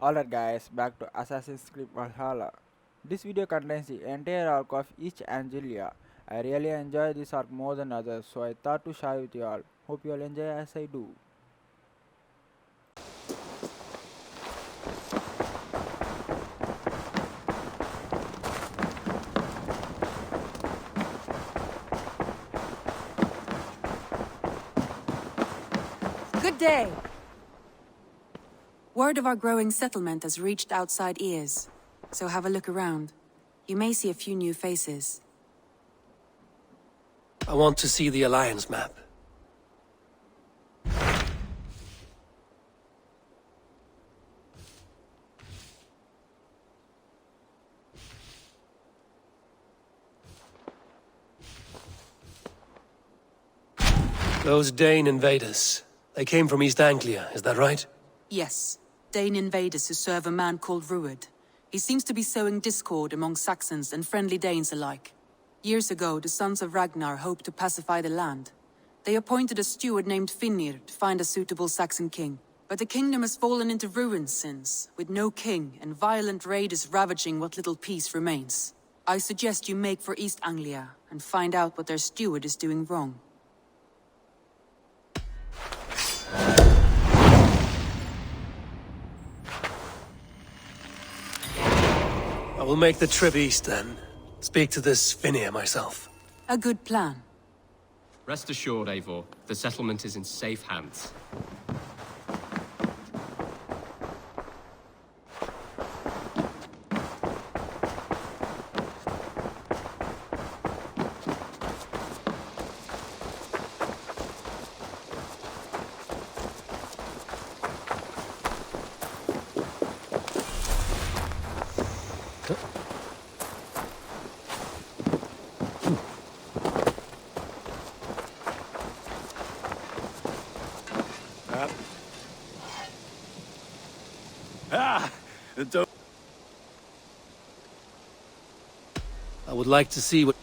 Alright guys, back to Assassin Creed Valhalla. This video contains the entire arc of each Angelia. I really enjoy this arc more than others, so I thought to share with you all. Hope you all enjoy as I do. Good day! Word of our growing settlement has reached outside ears, so have a look around. You may see a few new faces. I want to see the Alliance map. Those Dane invaders, they came from East Anglia, is that right? Yes, Dane invaders who serve a man called Ruud. He seems to be sowing discord among Saxons and friendly Danes alike. Years ago, the sons of Ragnar hoped to pacify the land. They appointed a steward named Finnr to find a suitable Saxon king. But the kingdom has fallen into ruins since, with no king and violent raiders ravaging what little peace remains. I suggest you make for East Anglia and find out what their steward is doing wrong. I will make the trip east then. Speak to this Finnr myself. A good plan. Rest assured, Eivor, the settlement is in safe hands. I would like to see what...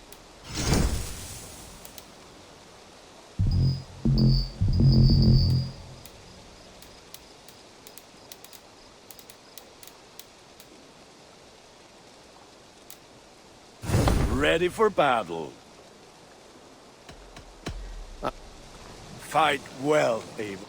Ready for battle. Fight well, Eivor.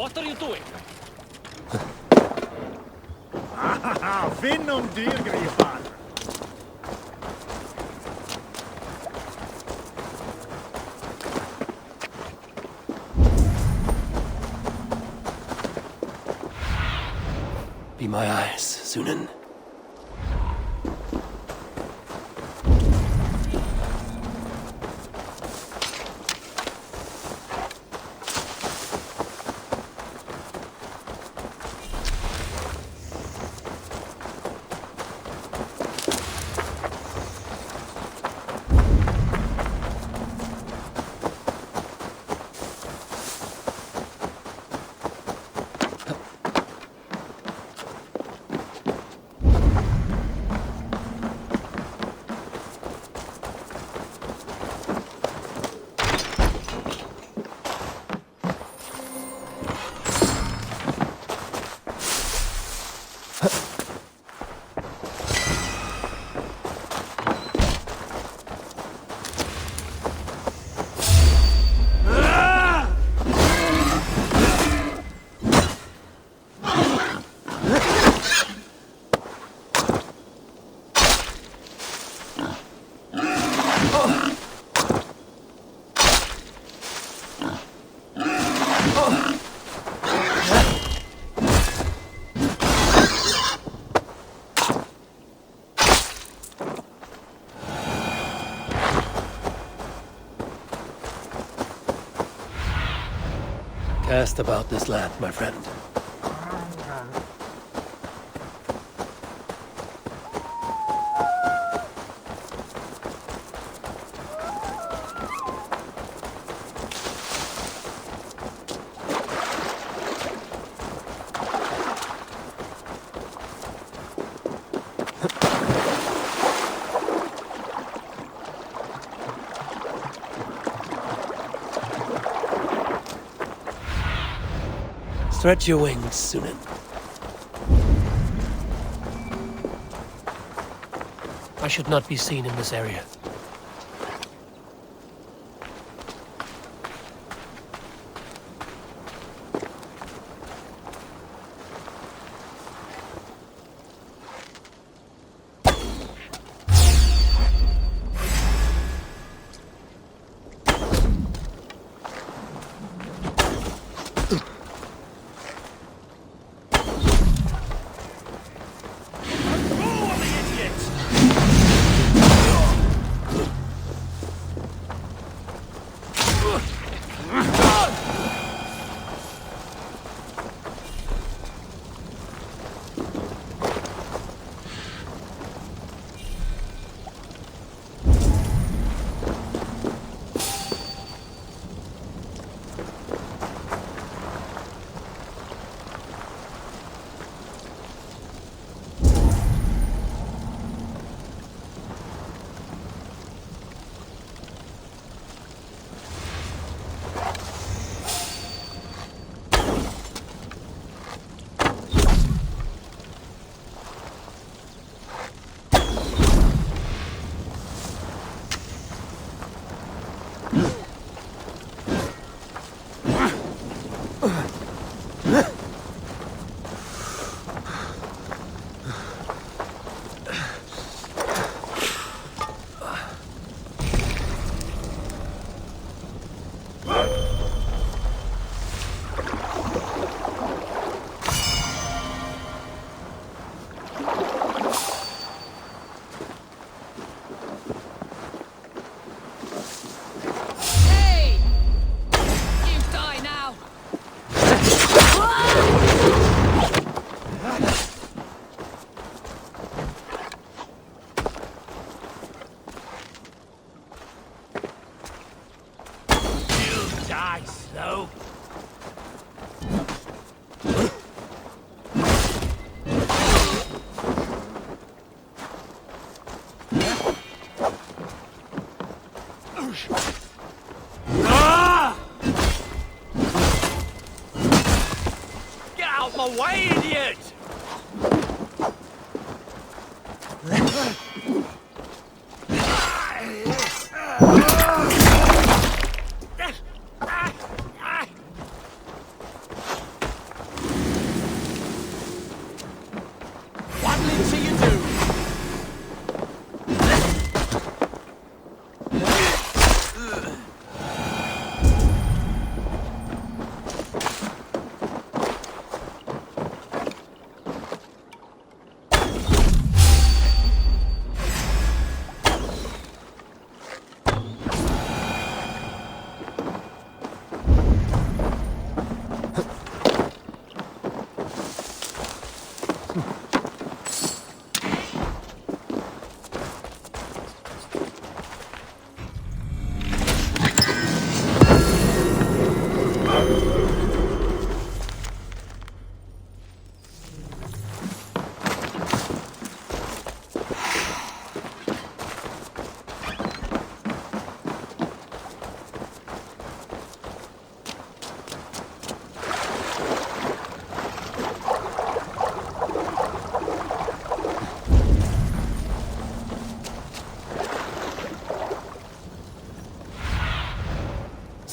What are you doing? Finn om dyrgripar! Be my eyes, Synin. Cast about this land, my friend. Stretch your wings, Synin. I should not be seen in this area. away, idiot!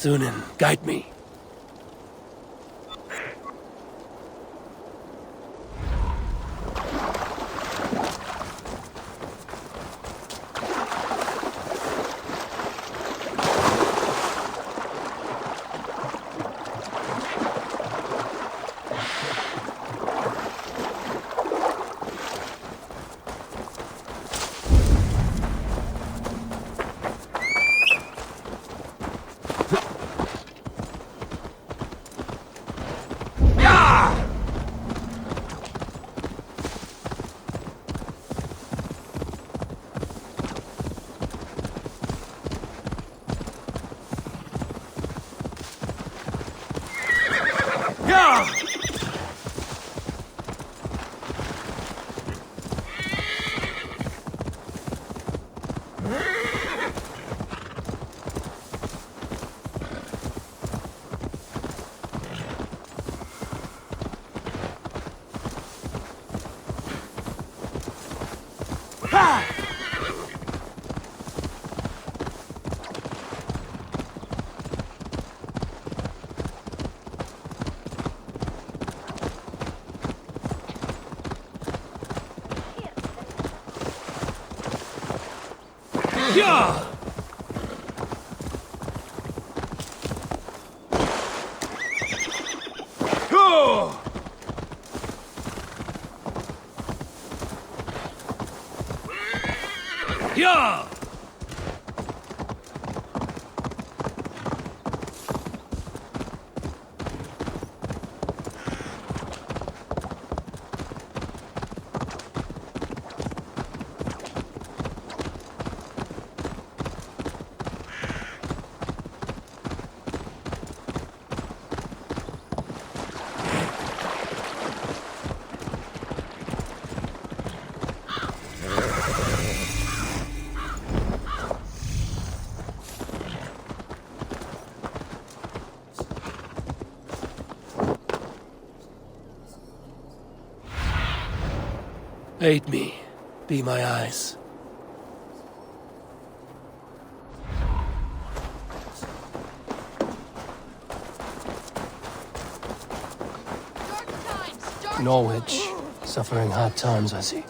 Synin, guide me. Yeah! Go! Yeah! Aid me. Be my eyes. Norwich. Suffering hard times, I see.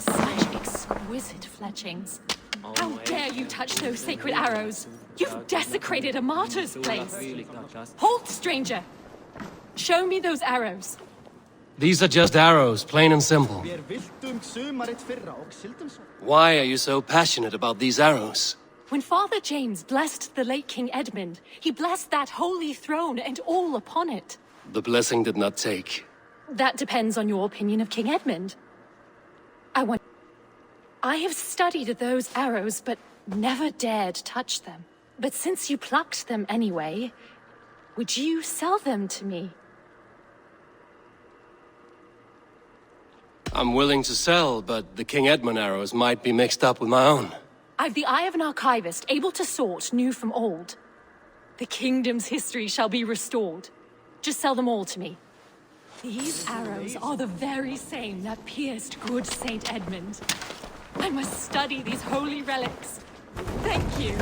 Such exquisite fletchings. How dare you touch those sacred arrows? You've desecrated a martyr's place. Halt, stranger! Show me those arrows. These are just arrows, plain and simple. Why are you so passionate about these arrows? When Father James blessed the late King Edmund, he blessed that holy throne and all upon it. The blessing did not take. That depends on your opinion of King Edmund. I have studied those arrows, but never dared touch them. But since you plucked them anyway, would you sell them to me? I'm willing to sell, but the King Edmund arrows might be mixed up with my own. I've the eye of an archivist, able to sort new from old. The kingdom's history shall be restored. Just sell them all to me. These arrows are the very same that pierced good Saint Edmund. I must study these holy relics. Thank you.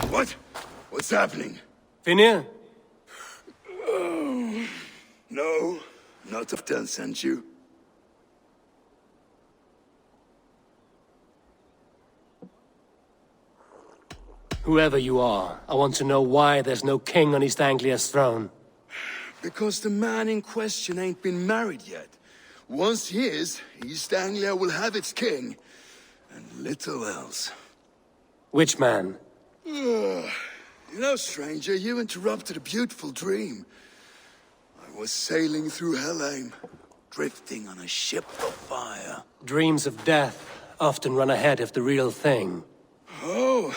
What? What's happening? Finir? No, not if Dan sent you. Whoever you are, I want to know why there's no king on East Anglia's throne. Because the man in question ain't been married yet. Once he is, East Anglia will have its king. And little else. Which man? You know, stranger, you interrupted a beautiful dream. I was sailing through Helheim, drifting on a ship of fire. Dreams of death often run ahead of the real thing. Oh,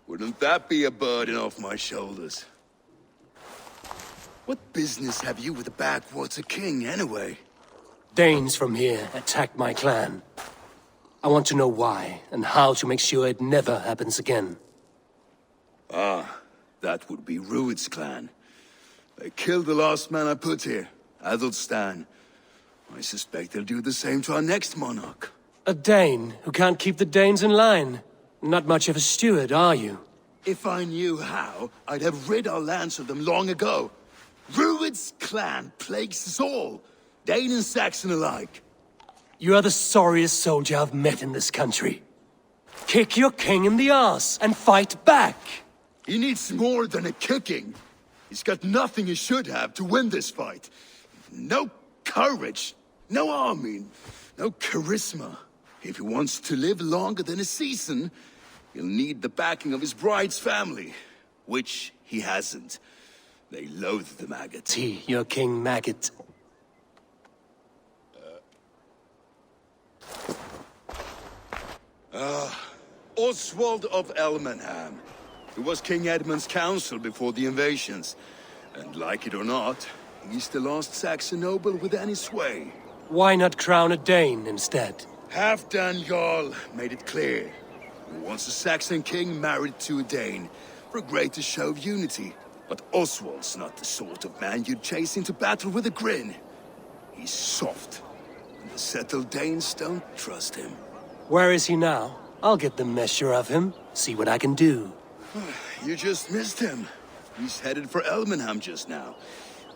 wouldn't that be a burden off my shoulders? What business have you with the backwater king, anyway? Danes from here attacked my clan. I want to know why, and how to make sure it never happens again. Ah, that would be Rued's clan. They killed the last man I put here, Adelstan. I suspect they'll do the same to our next monarch. A Dane who can't keep the Danes in line. Not much of a steward, are you? If I knew how, I'd have rid our lands of them long ago. Rued's clan plagues us all, Dane and Saxon alike. You are the sorriest soldier I've met in this country. Kick your king in the arse and fight back! He needs more than a kicking. He's got nothing he should have to win this fight. No courage, no army, no charisma. If he wants to live longer than a season, he'll need the backing of his bride's family, which he hasn't. They loathe the maggot. See, your king maggot. Oswald of Elmenham. He was King Edmund's counsel before the invasions. And like it or not, he's the last Saxon noble with any sway. Why not crown a Dane instead? Halfdan Jarl made it clear. He wants a Saxon king married to a Dane, for a greater show of unity. But Oswald's not the sort of man you'd chase into battle with a grin. He's soft, and the settled Danes don't trust him. Where is he now? I'll get the measure of him, see what I can do. You just missed him. He's headed for Elmenham just now,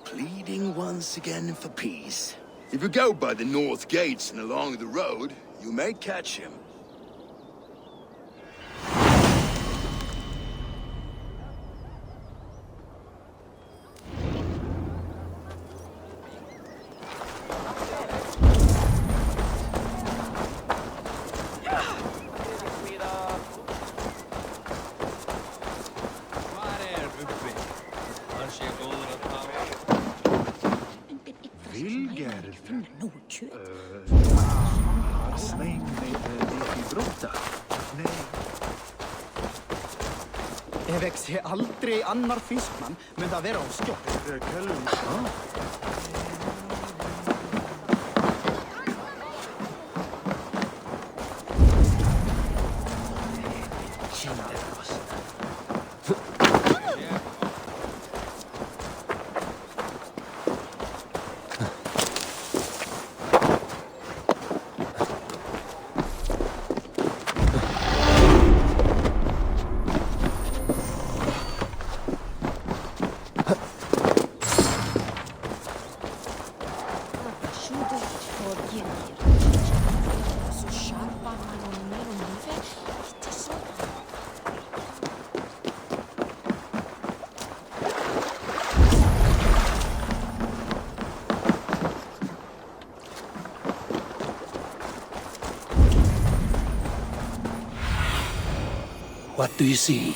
pleading once again for peace. If you go by the north gates and along the road, you may catch him. Ef ég sé aldrei annar fiskmann, mun það vera á skjótt. do you see?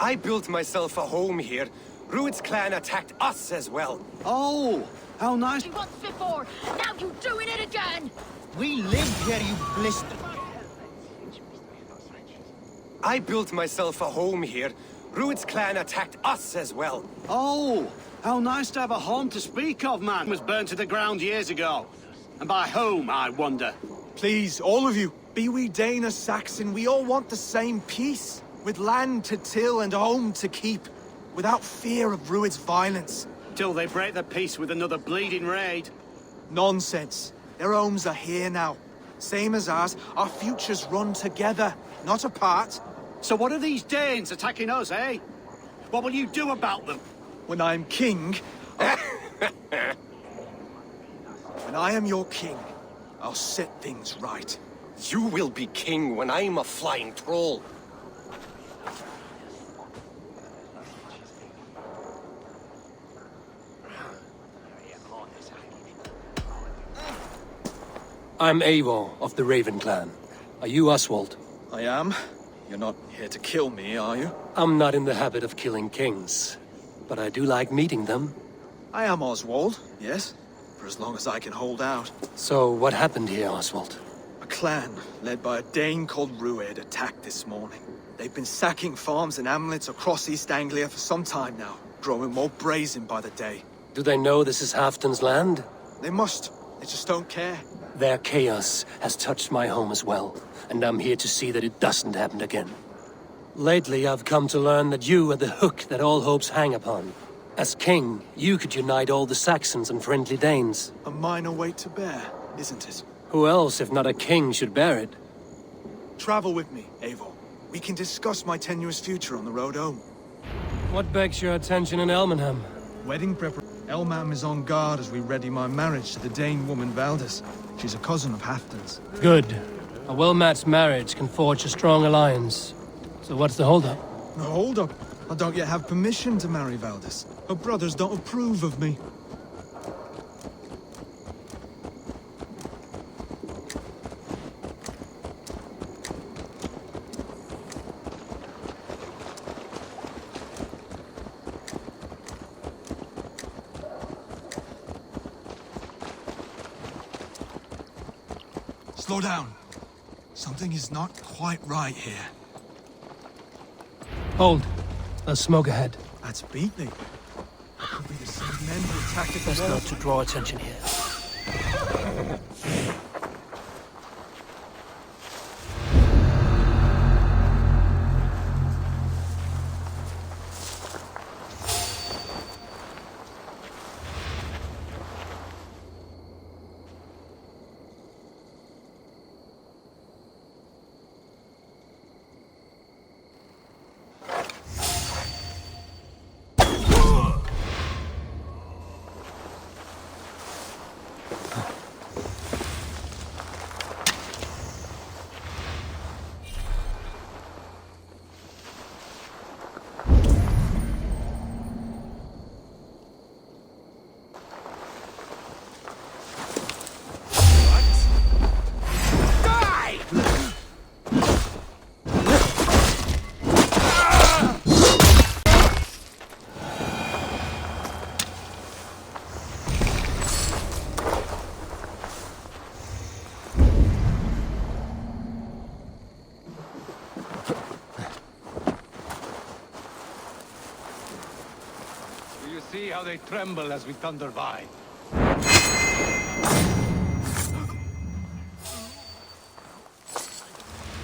I built myself a home here. Rued's clan attacked us as well. Oh, how nice. Once before, now you're doing it again! We live here, you blister. I built myself a home here. Rued's clan attacked us as well. Oh, how nice to have a home to speak of, man. It was burned to the ground years ago. And by whom, I wonder? Please, all of you, be we Dane or Saxon, we all want the same peace. With land to till and a home to keep. Without fear of Rued's violence. Till they break the peace with another bleeding raid. Nonsense. Their homes are here now. Same as ours, our futures run together, not apart. So what are these Danes attacking us, eh? What will you do about them? When I am king... When I am your king, I'll set things right. You will be king when I'm a flying troll. I'm Eivor of the Raven clan. Are you Oswald? I am. You're not here to kill me, are you? I'm not in the habit of killing kings, but I do like meeting them. I am Oswald, yes. For as long as I can hold out. So, what happened here, Oswald? A clan, led by a Dane called Rued, attacked this morning. They've been sacking farms and hamlets across East Anglia for some time now, growing more brazen by the day. Do they know this is Halfdan's land? They must. They just don't care. Their chaos has touched my home as well, and I'm here to see that it doesn't happen again. Lately, I've come to learn that you are the hook that all hopes hang upon. As king, you could unite all the Saxons and friendly Danes. A minor weight to bear, isn't it? Who else, if not a king, should bear it? Travel with me, Eivor. We can discuss my tenuous future on the road home. What begs your attention in Elmenham? Wedding preparation. Elmam is on guard as we ready my marriage to the Dane woman Valdis. She's a cousin of Halfdan's. Good. A well-matched marriage can forge a strong alliance. So what's the holdup? No, hold up. I don't yet have permission to marry Valdis. Her brothers don't approve of me. Slow down. Something is not quite right here. Hold. There's smoke ahead. That's beating. Could be the same men who attacked at the Best wall. not to draw attention here. See how they tremble as we thunder by.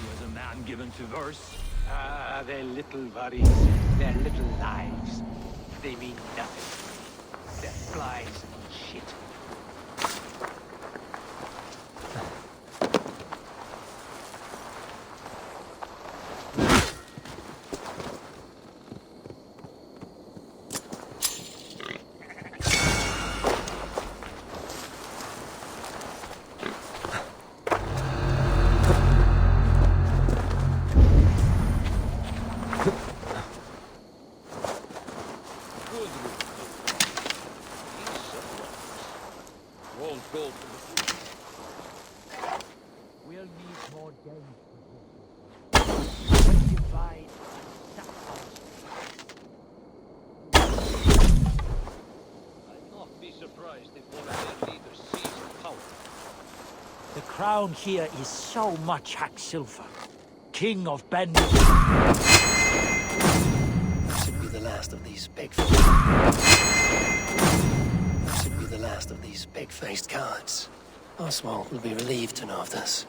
Was a man given to verse? Ah, their little worries, their little lives. They mean nothing. They're flies and shit. The crown here is so much hack silver. King of Ben. Should be the last of these Should be the last of these big-faced cowards. Oswald will be relieved to know of this.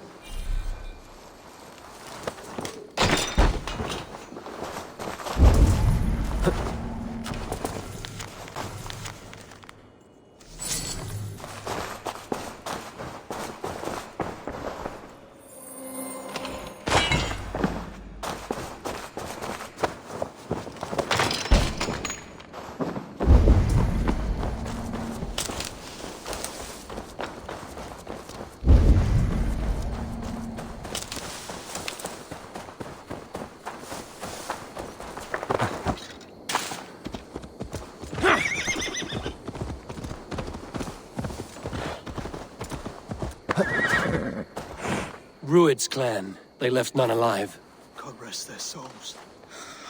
Rued's clan. They left none alive. God rest their souls.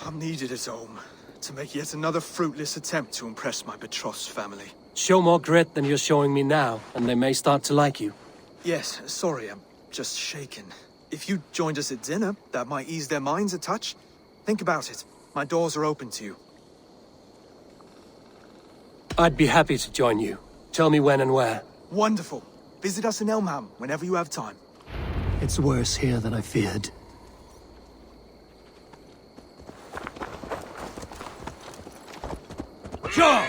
I'm needed at home to make yet another fruitless attempt to impress my betrothed's family. Show more grit than you're showing me now, and they may start to like you. Yes, sorry, I'm just shaken. If you joined us at dinner, that might ease their minds a touch. Think about it. My doors are open to you. I'd be happy to join you. Tell me when and where. Wonderful. Visit us in Elmham whenever you have time. It's worse here than I feared. Sure!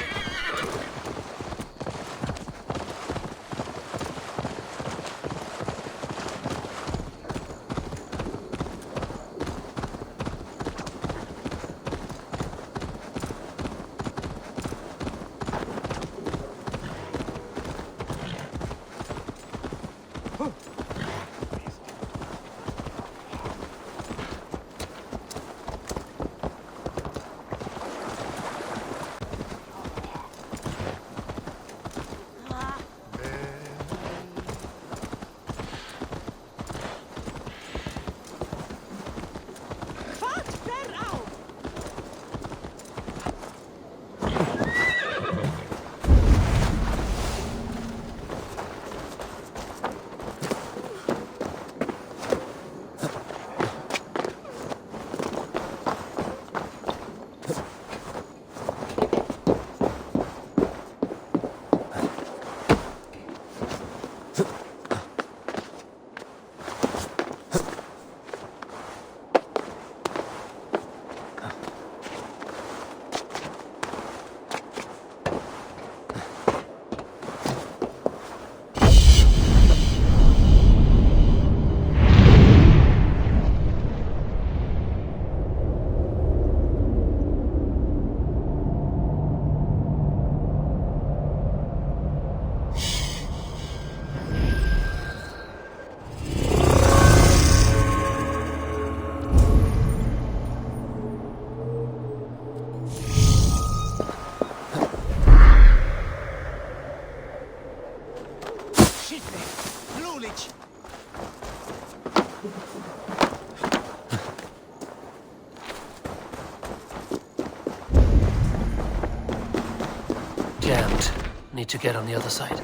Jammed. Need to get on the other side.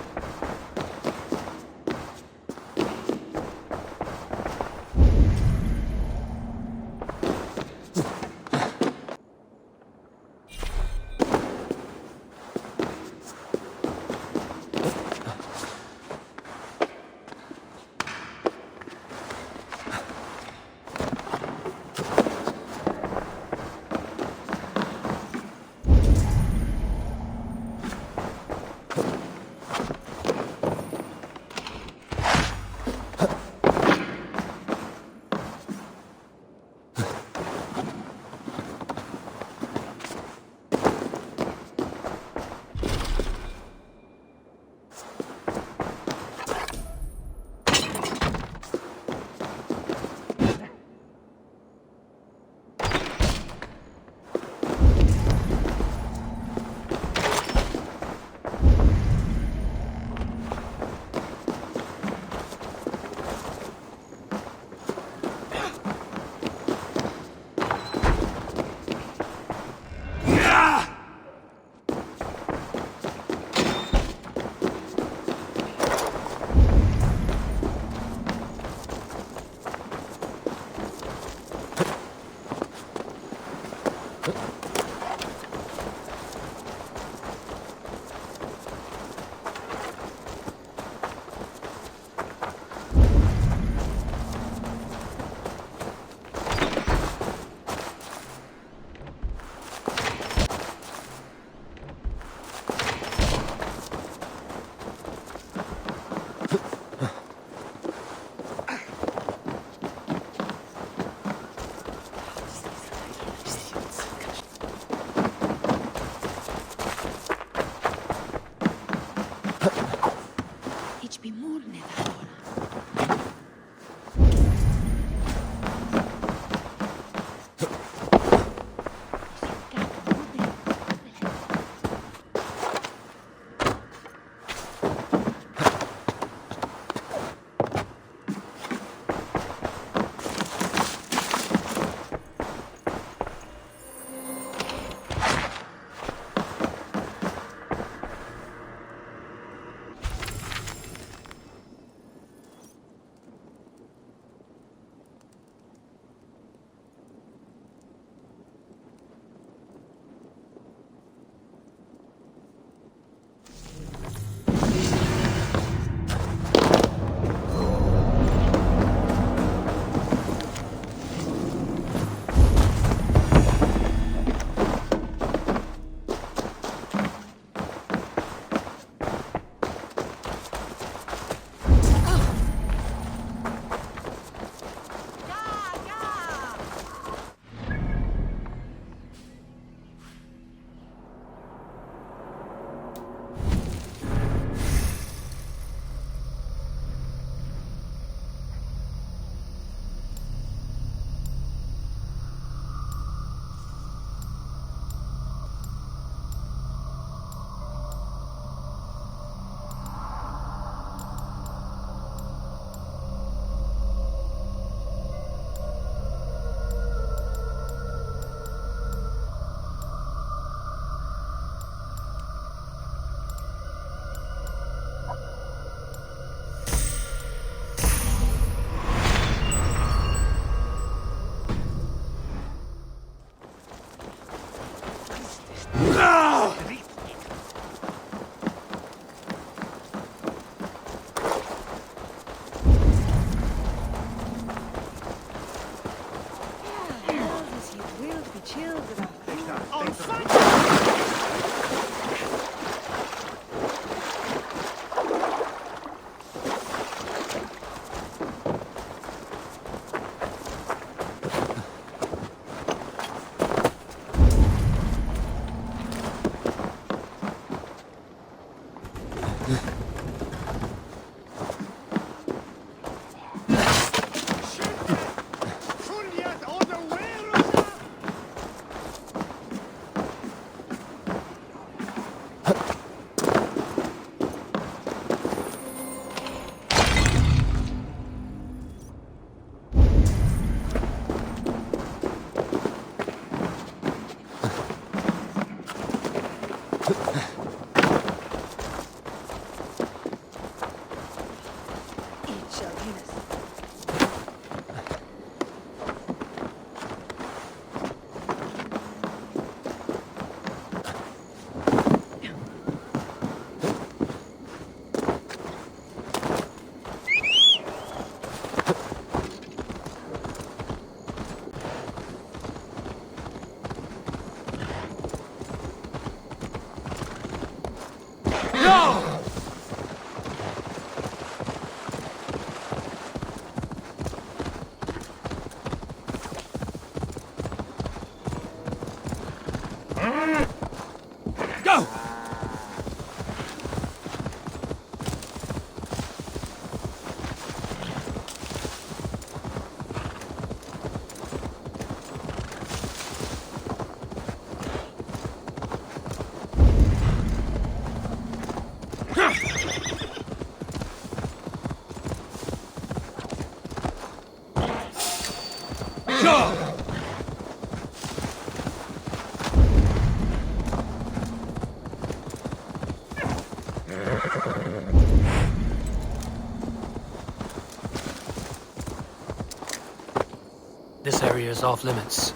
This area is off limits.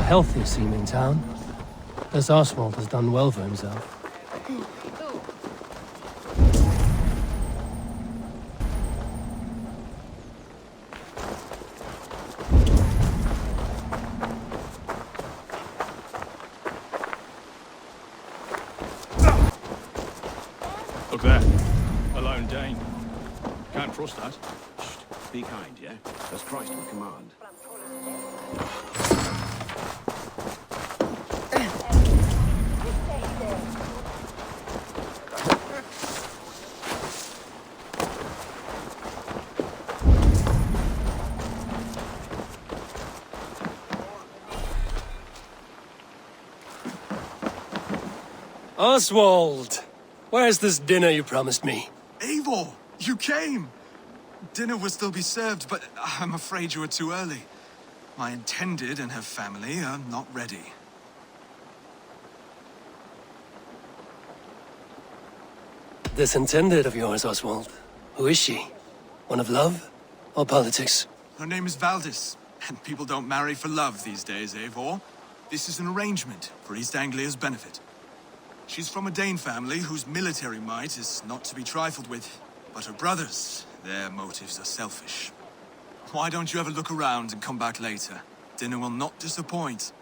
Healthy seeming town. This Oswald has done well for himself. Look there. A lone Dane. Can't trust that. Shh. Be kind, yeah? As Christ would command. Oswald! Where's this dinner you promised me? Eivor, you came! Dinner will still be served, but I'm afraid you are too early. My intended and her family are not ready. This intended of yours, Oswald. Who is she? One of love or politics? Her name is Valdis, and people don't marry for love these days, Eivor. This is an arrangement for East Anglia's benefit. She's from a Dane family whose military might is not to be trifled with. But her brothers, their motives are selfish. Why don't you have a look around and come back later? Dinner will not disappoint.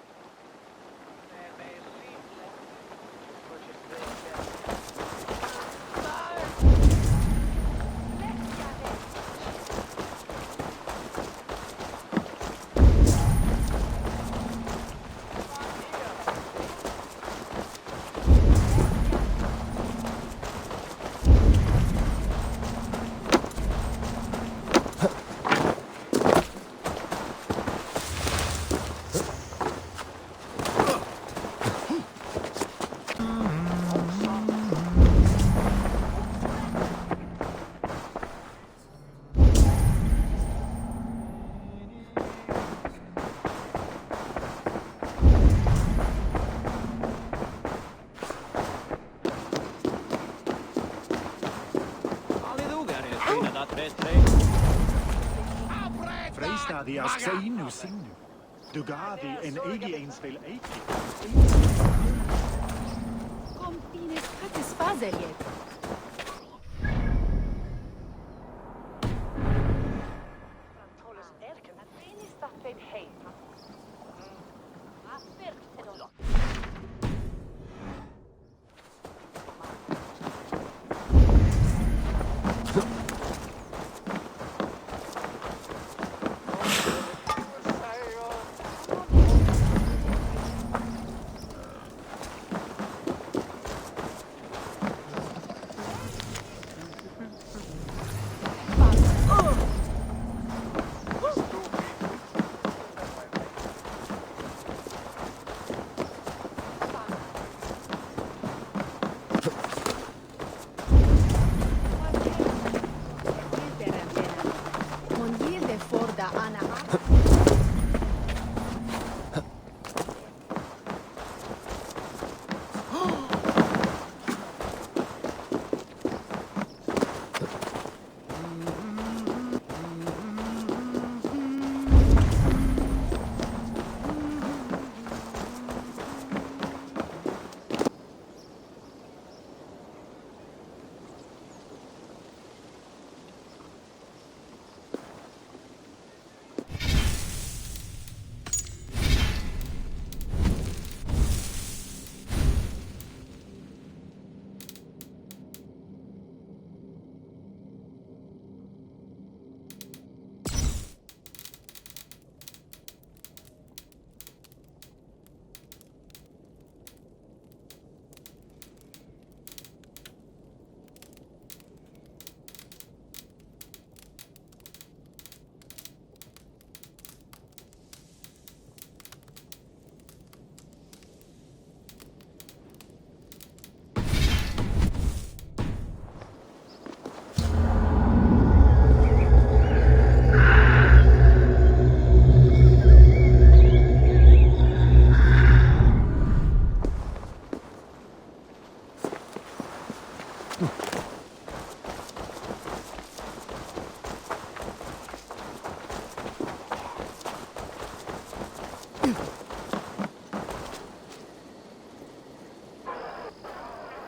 Freistadi as Synin sinu. Dugadi en avians vil eiki. Kom tines katis fazeljet.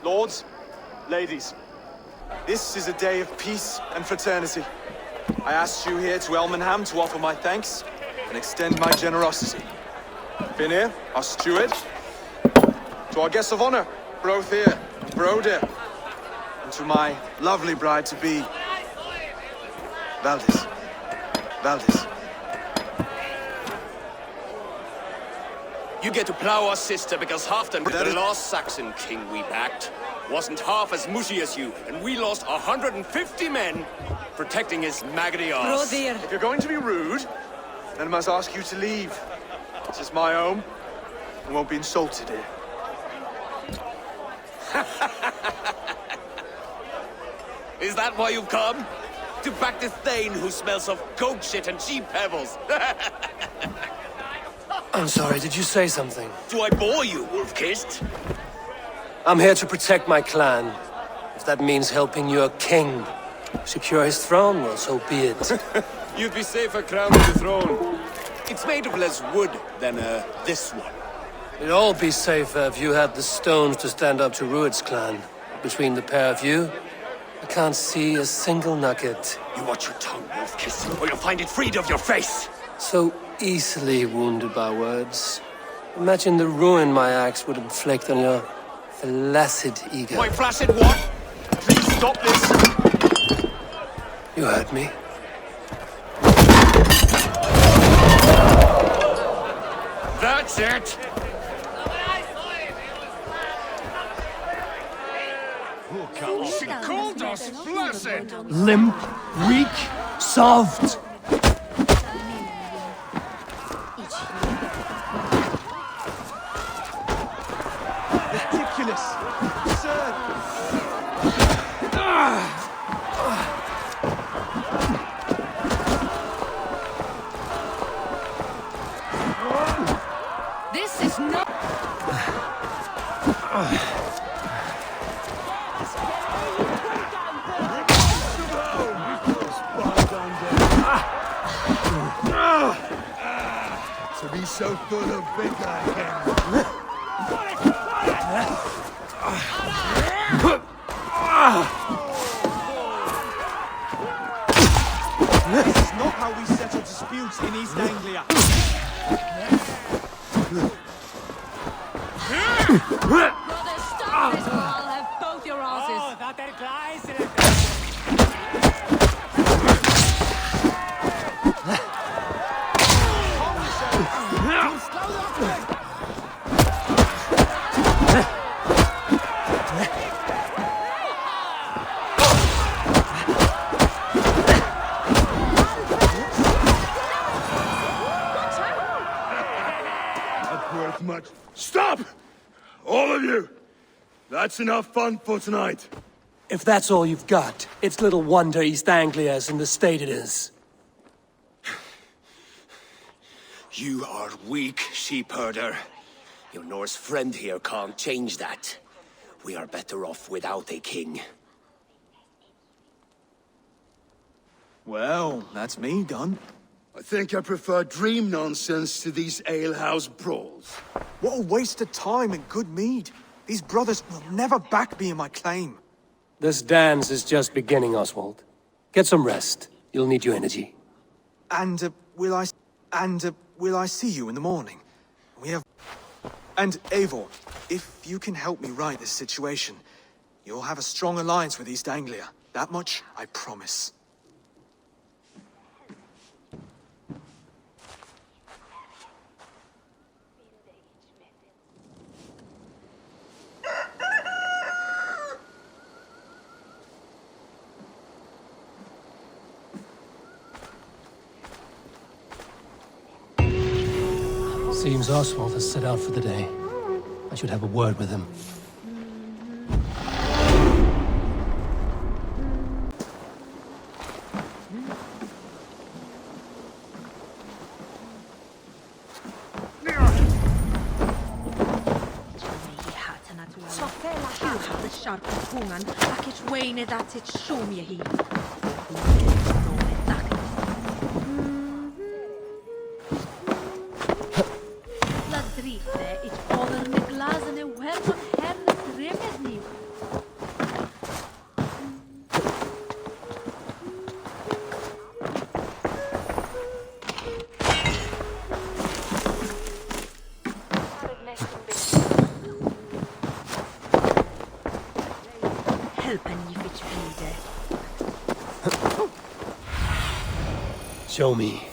Lords, ladies, this is a day of peace and fraternity. I asked you here to Elmenham to offer my thanks and extend my generosity. Finir, our steward, to our guests of honor, Brothir, Broder, and to my lovely bride-to-be, Valdis. Valdis. You get to plow us, sister, because Halfdan, the last Saxon king we backed, wasn't half as mushy as you, and we lost 150 men protecting his maggoty arse. If you're going to be rude, then I must ask you to leave. This is my home. I won't be insulted here. Is that why you've come? To back the Thegn who smells of goat shit and cheap pebbles? I'm sorry, did you say something? Do I bore you, wolf-kissed? I'm here to protect my clan. If that means helping your king secure his throne, well, so be it. You'd be safer crowned to the throne. It's made of less wood than, this one. It'd all be safer if you had the stones to stand up to Rued's clan. Between the pair of you, I can't see a single nugget. You watch your tongue, wolf-kiss, or you'll find it freed of your face! So easily wounded by words. Imagine the ruin my axe would inflict on your flaccid ego. My flaccid what? Please stop this! You heard me. That's it! She called us flaccid! Limp, weak, soft. Ridiculous! Absurd! This is not... To be so full of vigor again. This is not how we settle disputes in East Anglia. Brother, stop this or I'll have both your asses. Oh, that guys. Much. Stop! All of you! That's enough fun for tonight. If that's all you've got, it's little wonder East Anglia is in the state it is. You are weak, sheep herder. Your Norse friend here can't change that. We are better off without a king. Well, that's me done. I think I prefer dream nonsense to these alehouse brawls. What a waste of time and good mead. These brothers will never back me in my claim. This dance is just beginning, Oswald. Get some rest. You'll need your energy. And, will I see you in the morning? We have... And, Eivor, if you can help me right this situation, you'll have a strong alliance with East Anglia. That much, I promise. Seems Oswald has set out for the day. I should have a word with him. Show me.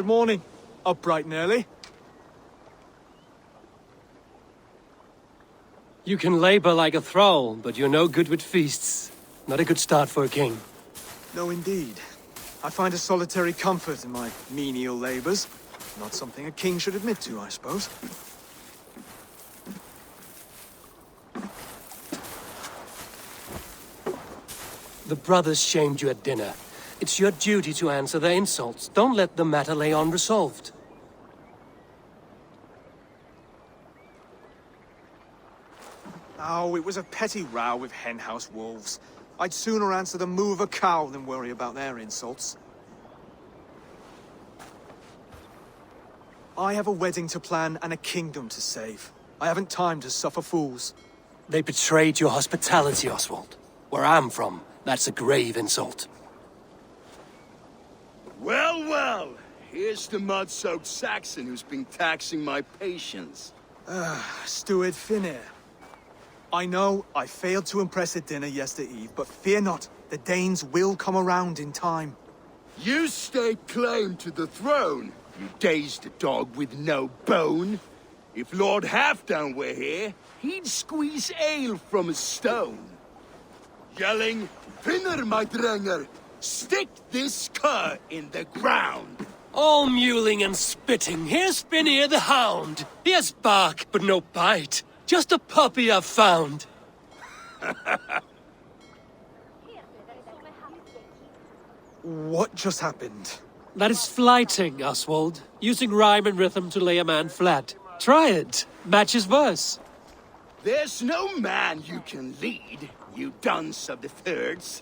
Good morning. Up bright and early. You can labor like a thrall, but you're no good with feasts. Not a good start for a king. No, indeed. I find a solitary comfort in my menial labors. Not something a king should admit to, I suppose. The brothers shamed you at dinner. It's your duty to answer their insults. Don't let the matter lay unresolved. Oh, it was a petty row with henhouse wolves. I'd sooner answer the moo of a cow than worry about their insults. I have a wedding to plan and a kingdom to save. I haven't time to suffer fools. They betrayed your hospitality, Oswald. Where I'm from, that's a grave insult. Well, well. Here's the mud-soaked Saxon who's been taxing my patience. Steward Finir. I know I failed to impress at dinner yesterday, but fear not, the Danes will come around in time. You stake claim to the throne, you dazed dog with no bone. If Lord Halfdan were here, he'd squeeze ale from a stone. Yelling, Finner, my drenger, stick this cur in the ground. All mewling and spitting, here's Finir the hound. He has bark, but no bite. Just a puppy I've found. What just happened? That is flighting, Oswald. Using rhyme and rhythm to lay a man flat. Try it. Match his verse. There's no man you can lead, you dunce of the thirds.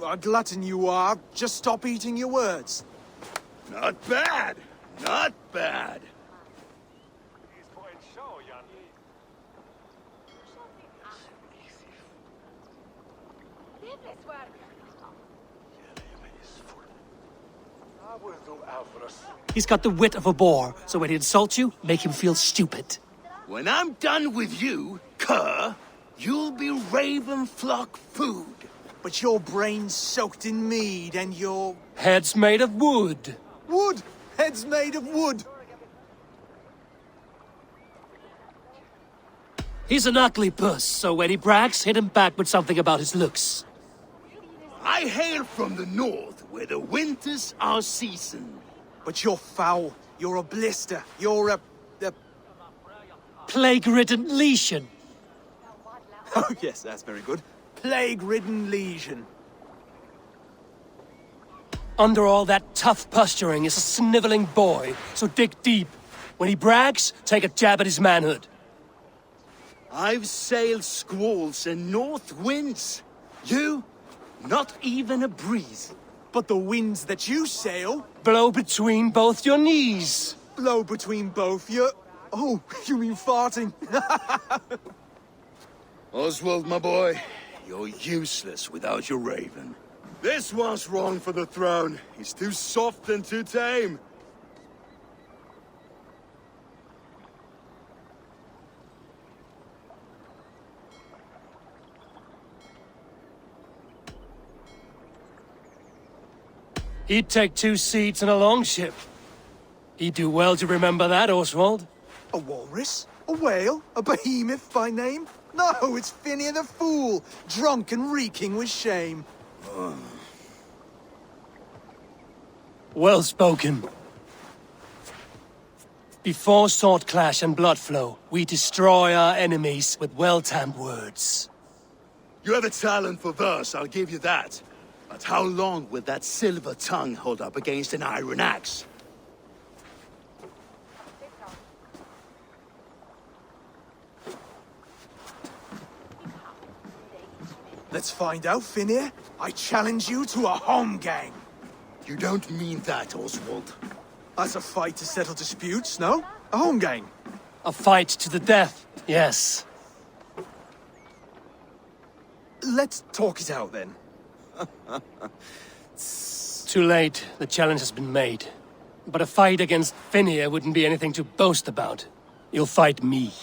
A glutton you are. Just stop eating your words. Not bad. Not bad. He's got the wit of a boar, so when he insults you, make him feel stupid. When I'm done with you, cur, you'll be raven flock food. But your brain's soaked in mead and your... Head's made of wood. Wood! Head's made of wood! He's an ugly puss, so when he brags, hit him back with something about his looks. I hail from the north, where the winters are seasoned. But you're foul. You're a blister. You're a... Plague-ridden lesion. Oh, yes, that's very good. Plague-ridden lesion. Under all that tough posturing is a sniveling boy, so dig deep. When he brags, take a jab at his manhood. I've sailed squalls and north winds. You, not even a breeze. But the winds that you sail... Blow between both your knees. Blow between both your... Oh, you mean farting? Oswald, my boy, you're useless without your raven. This one's wrong for the throne. He's too soft and too tame. He'd take 2 seats in a longship. He'd do well to remember that, Oswald. A walrus? A whale? A behemoth by name? No, it's Finir the Fool, drunk and reeking with shame. Well spoken. Before sword clash and blood flow, we destroy our enemies with well-timed words. You have a talent for verse, I'll give you that. But how long will that silver tongue hold up against an iron axe? Let's find out, Finir. I challenge you to a home gang. You don't mean that, Oswald. As a fight to settle disputes, no? A home gang. A fight to the death, yes. Let's talk it out, then. Too late. The challenge has been made. But a fight against Finir wouldn't be anything to boast about. You'll fight me.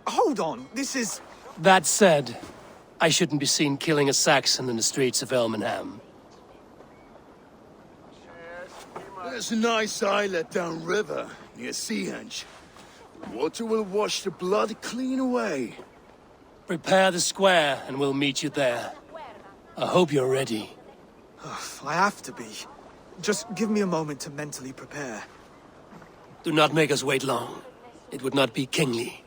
Hold on, this is... That said, I shouldn't be seen killing a Saxon in the streets of Elmenham. There's a nice islet downriver, near Seahenge. The water will wash the blood clean away. Prepare the square, and we'll meet you there. I hope you're ready. I have to be. Just give me a moment to mentally prepare. Do not make us wait long. It would not be kingly.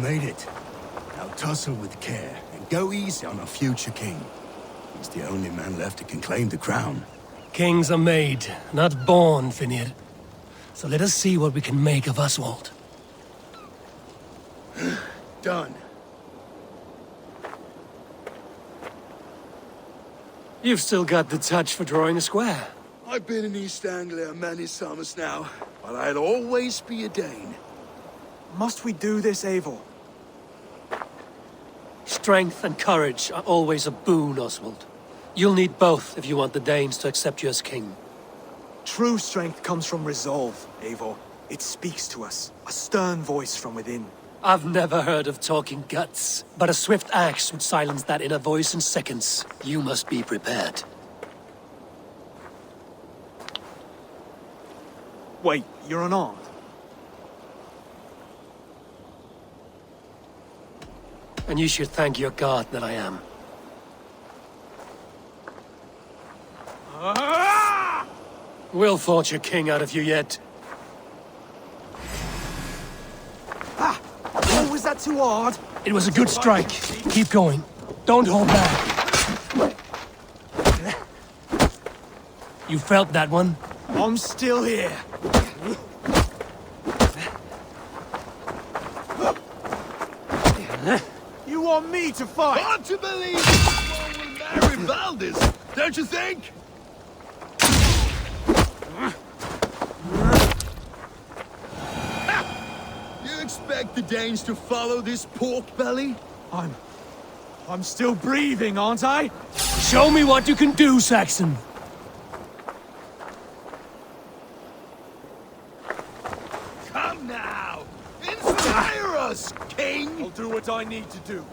Made it. Now tussle with care and go easy on our future king. He's the only man left who can claim the crown. Kings are made, not born, Finir. So let us see what we can make of Oswald. Done. You've still got the touch for drawing a square. I've been in East Anglia many summers now, but I'll always be a Dane. Must we do this, Eivor? Strength and courage are always a boon, Oswald. You'll need both if you want the Danes to accept you as king. True strength comes from resolve, Eivor. It speaks to us. A stern voice from within. I've never heard of talking guts, but a swift axe would silence that inner voice in seconds. You must be prepared. Wait, you're unarmed? And you should thank your god that I am. We'll forge a king out of you yet. Oh, was that too hard? It was a good strike. Keep going. Don't hold back. You felt that one? I'm still here. You want me to fight? Hard to believe this will marry Valdis, don't you think? You expect the Danes to follow this pork belly? I'm still breathing, aren't I? Show me what you can do, Saxon. Come now! Inspire us, King! I'll do what I need to do.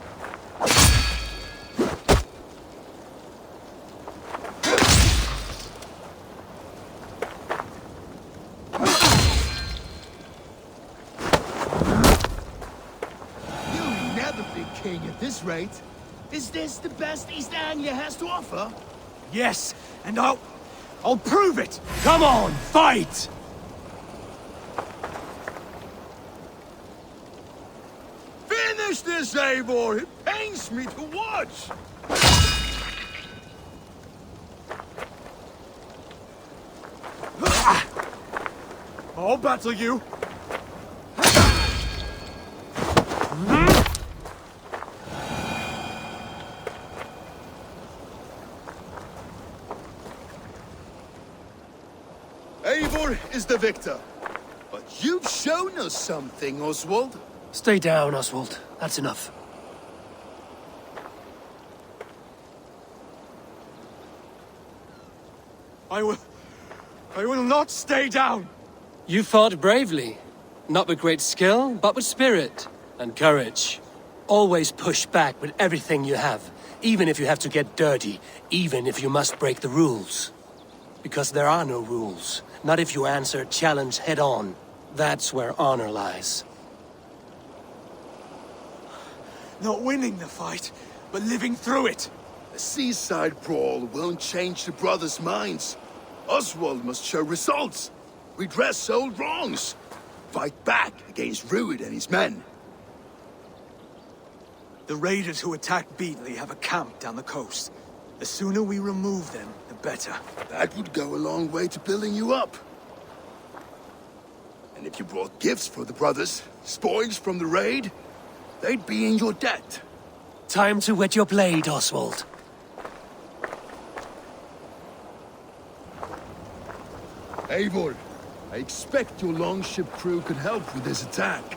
You'll never be king at this rate. Is this the best East Anglia has to offer? Yes, and I'll prove it! Come on, fight! Finish this, Eivor! It pains me to watch! I'll battle you! Eivor is the victor. But you've shown us something, Oswald. Stay down, Oswald. That's enough. I will not stay down! You fought bravely. Not with great skill, but with spirit and courage. Always push back with everything you have, even if you have to get dirty, even if you must break the rules. Because there are no rules, not if you answer a challenge head-on. That's where honor lies. Not winning the fight, but living through it. A seaside brawl won't change the brothers' minds. Oswald must show results. Redress old wrongs. Fight back against Ruud and his men. The raiders who attacked Beatley have a camp down the coast. The sooner we remove them, the better. That would go a long way to building you up. And if you brought gifts for the brothers, spoils from the raid, they'd be in your debt. Time to wet your blade, Oswald. Eivor, I expect your longship crew could help with this attack.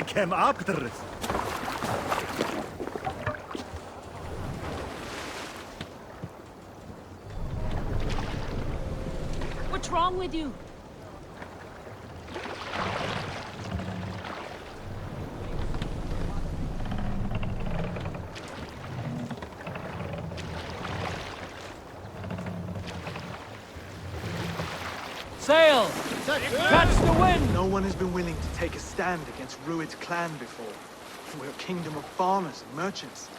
Kem after. What's wrong with you? Sail! Catch the wind! No one has been willing to take a stand against Ruud's clan before. We're a kingdom of farmers and merchants.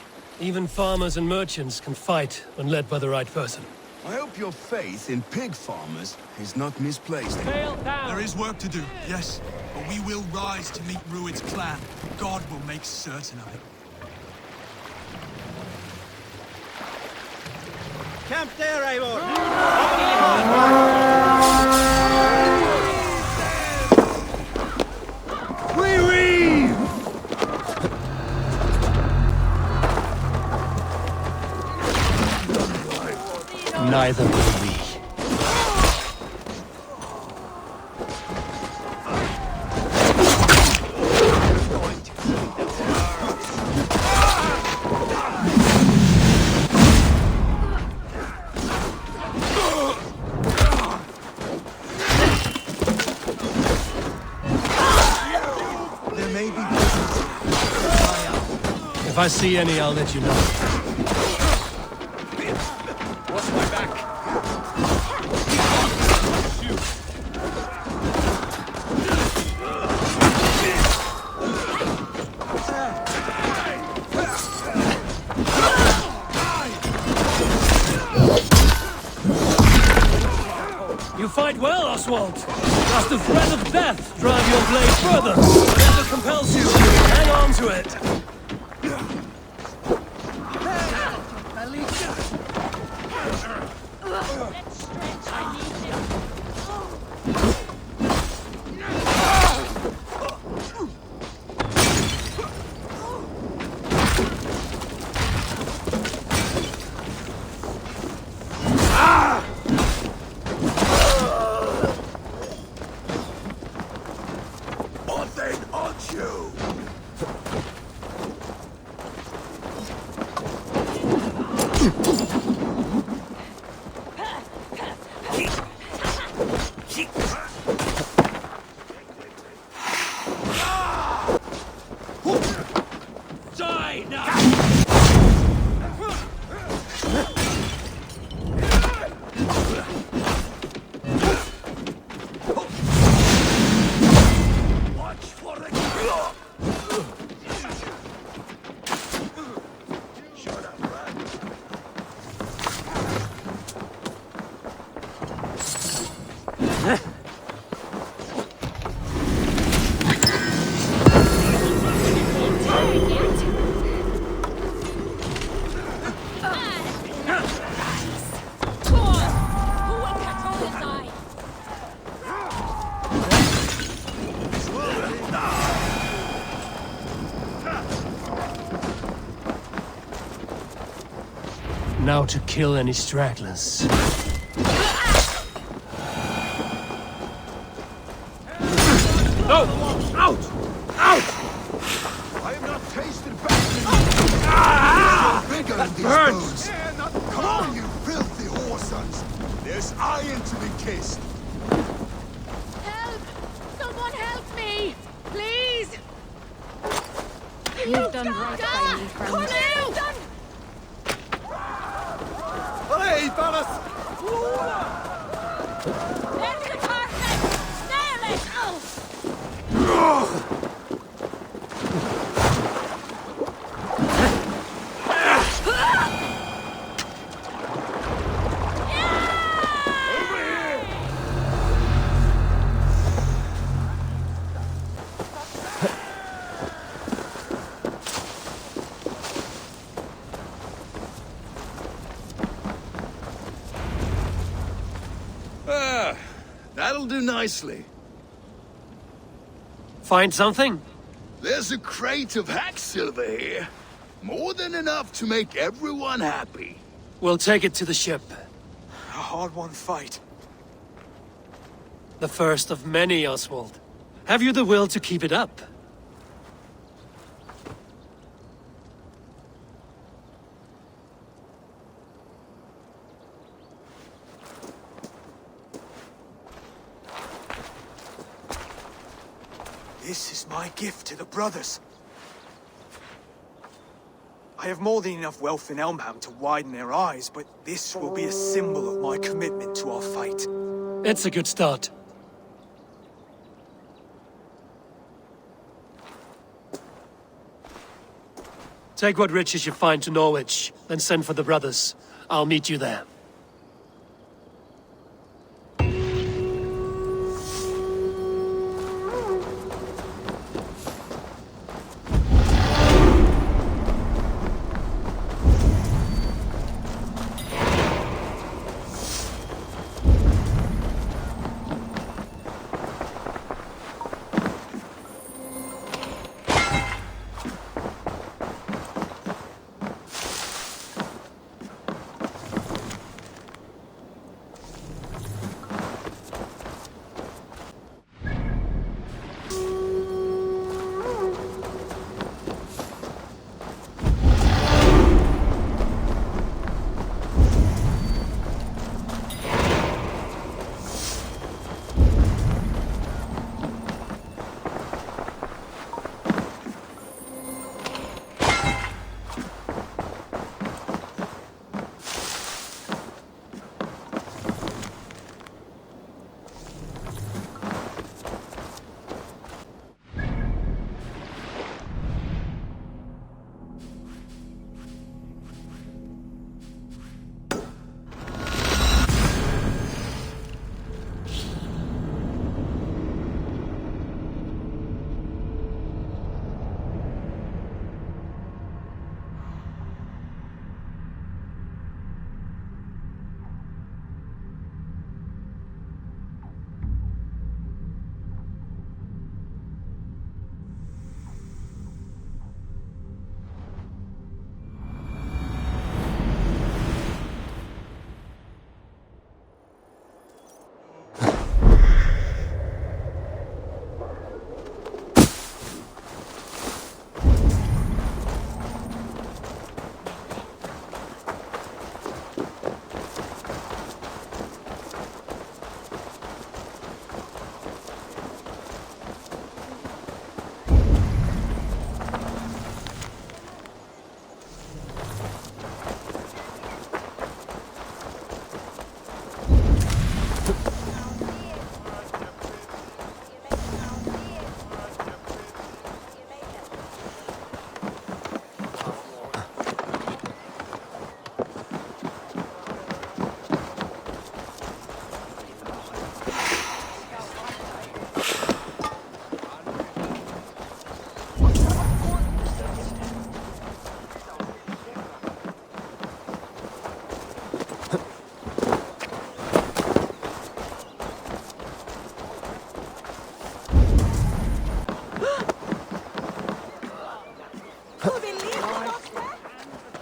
Even farmers and merchants can fight when led by the right person. I hope your faith in pig farmers is not misplaced. Sail down! There is work to do, yes. But we will rise to meet Ruud's clan. God will make certain of it. Camp there, Eivor! Neither will we. There may be business. If I see any, I'll let you know. Watch my back. You fight well, Oswald. Does the threat of death drive your blade further? Whatever compels you, hang on to it. Now to kill any stragglers. No! Out! Out! I am not tasted back. Bigger than these bones. Come on, you filthy whoresons! There's iron to be kissed. Help! Someone help me! Please! You've done right by me, friend. Hey, fellas! There's the carpet! Nail it! That'll do nicely. Find something? There's a crate of hack silver here. More than enough to make everyone happy. We'll take it to the ship. A hard-won fight. The first of many, Oswald. Have you the will to keep it up? This is my gift to the brothers. I have more than enough wealth in Elmham to widen their eyes, but this will be a symbol of my commitment to our fight. It's a good start. Take what riches you find to Norwich, then send for the brothers. I'll meet you there.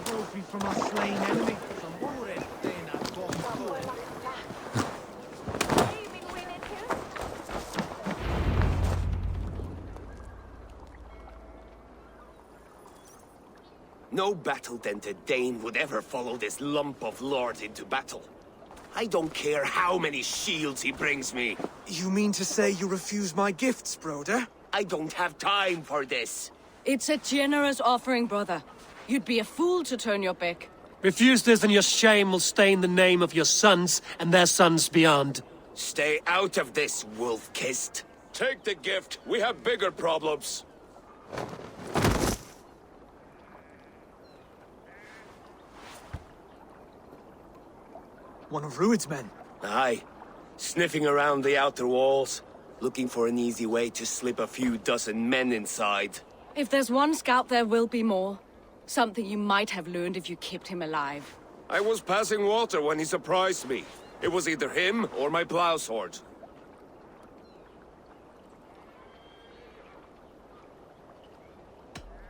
Trophy from our slain enemy. No battle-dented Dane would ever follow this lump of lord into battle. I don't care how many shields he brings me. You mean to say you refuse my gifts, Broder? I don't have time for this. It's a generous offering, brother. You'd be a fool to turn your back. Refuse this and your shame will stain the name of your sons and their sons beyond. Stay out of this, wolf-kissed. Take the gift. We have bigger problems. One of Rued's men. Aye. Sniffing around the outer walls, looking for an easy way to slip a few dozen men inside. If there's one scout, there will be more. Something you might have learned if you kept him alive. I was passing water when he surprised me. It was either him or my plow sword.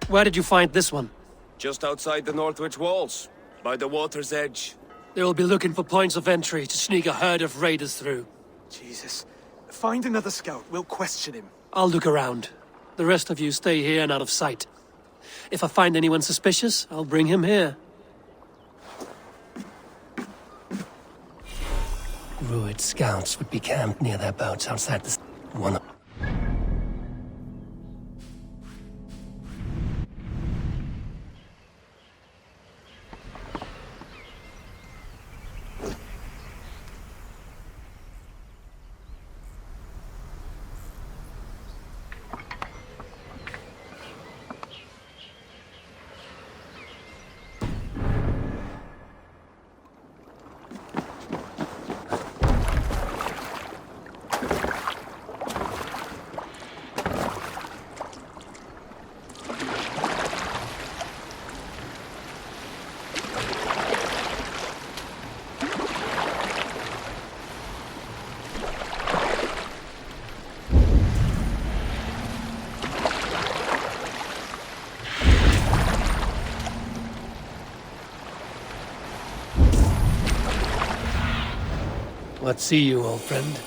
Where did you find this one? Just outside the Northwich walls, by the water's edge. They will be looking for points of entry to sneak a herd of raiders through. Jesus. Find another scout. We'll question him. I'll look around. The rest of you stay here and out of sight. If I find anyone suspicious, I'll bring him here. Rued scouts would be camped near their boats outside this one. What see you, old friend?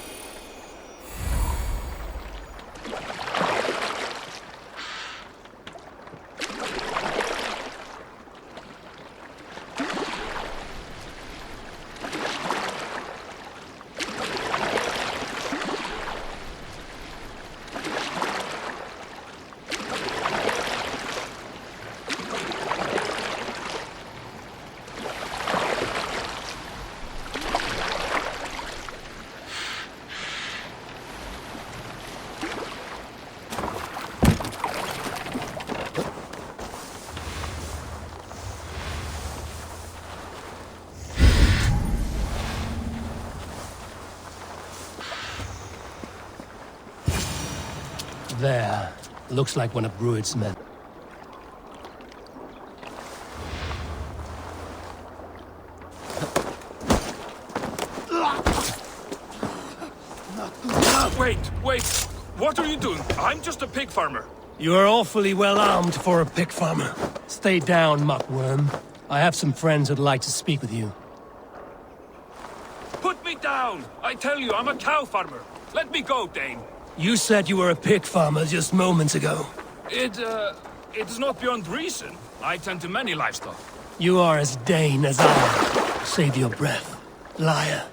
There. Looks like one of Rued's men. Wait! What are you doing? I'm just a pig farmer. You are awfully well armed for a pig farmer. Stay down, muckworm. I have some friends who'd like to speak with you. Put me down! I tell you, I'm a cow farmer. Let me go, Dane. You said you were a pig farmer just moments ago. It is not beyond reason. I tend to many livestock. You are as Dane as I. Save your breath, liar.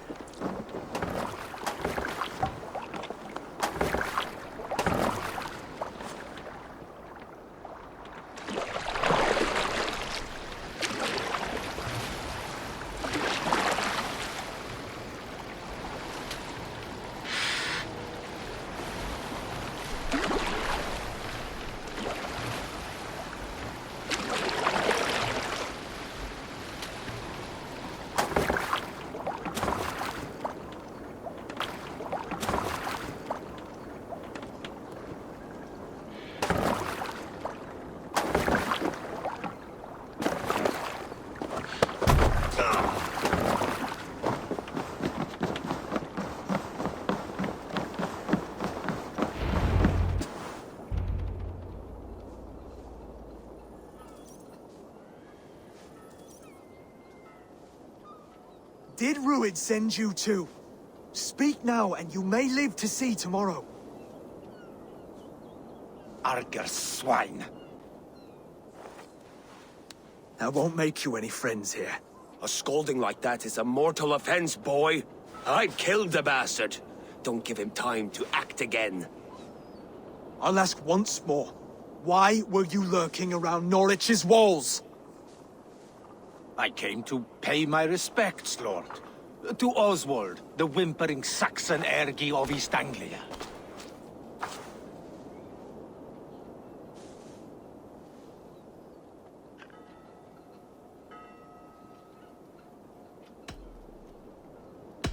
Did Rued send you too? Speak now, and you may live to see tomorrow. Arger swine. That won't make you any friends here. A scolding like that is a mortal offense, boy. I'd killed the bastard. Don't give him time to act again. I'll ask once more. Why were you lurking around Norwich's walls? I came to pay my respects, Lord. To Oswald, the whimpering Saxon ergi of East Anglia.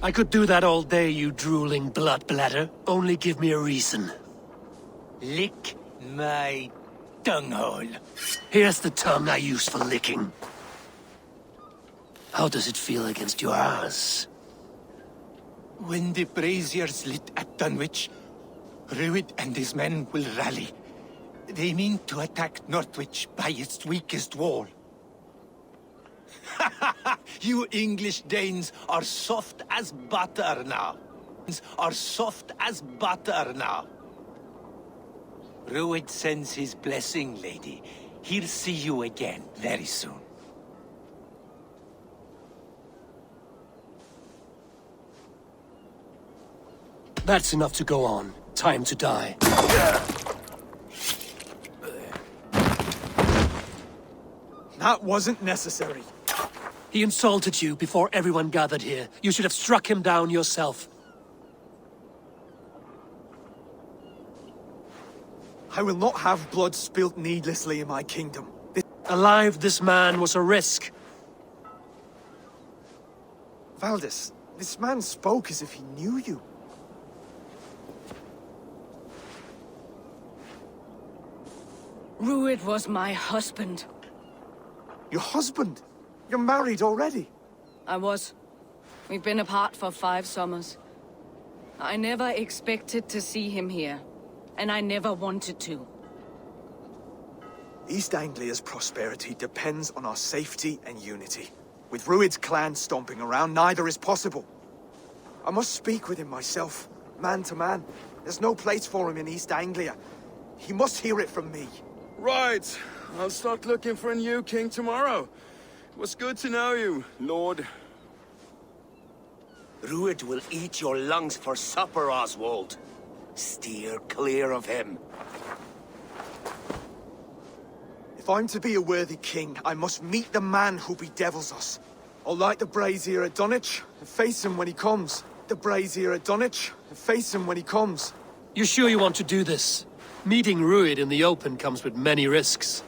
I could do that all day, you drooling blood bladder. Only give me a reason. Lick my dunghole. Here's the tongue I use for licking. How does it feel against your ass? When the braziers lit at Dunwich, Rued and his men will rally. They mean to attack Northwich by its weakest wall. You English Danes are soft as butter now. Are soft as butter now. Rued sends his blessing, lady. He'll see you again very soon. That's enough to go on. Time to die. That wasn't necessary. He insulted you before everyone gathered here. You should have struck him down yourself. I will not have blood spilt needlessly in my kingdom. Alive, this man was a risk. Valdis, this man spoke as if he knew you. Rued was my husband. Your husband? You're married already? I was. We've been apart for 5 summers. I never expected to see him here, and I never wanted to. East Anglia's prosperity depends on our safety and unity. With Rued's clan stomping around, neither is possible. I must speak with him myself, man to man. There's no place for him in East Anglia. He must hear it from me. Right. I'll start looking for a new king tomorrow. It was good to know you, Lord. Rued will eat your lungs for supper, Oswald. Steer clear of him. If I'm to be a worthy king, I must meet the man who bedevils us. I'll light the brazier at Dunwich and face him when he comes. The brazier at Dunwich and face him when he comes. You sure you want to do this? Meeting Rued in the open comes with many risks.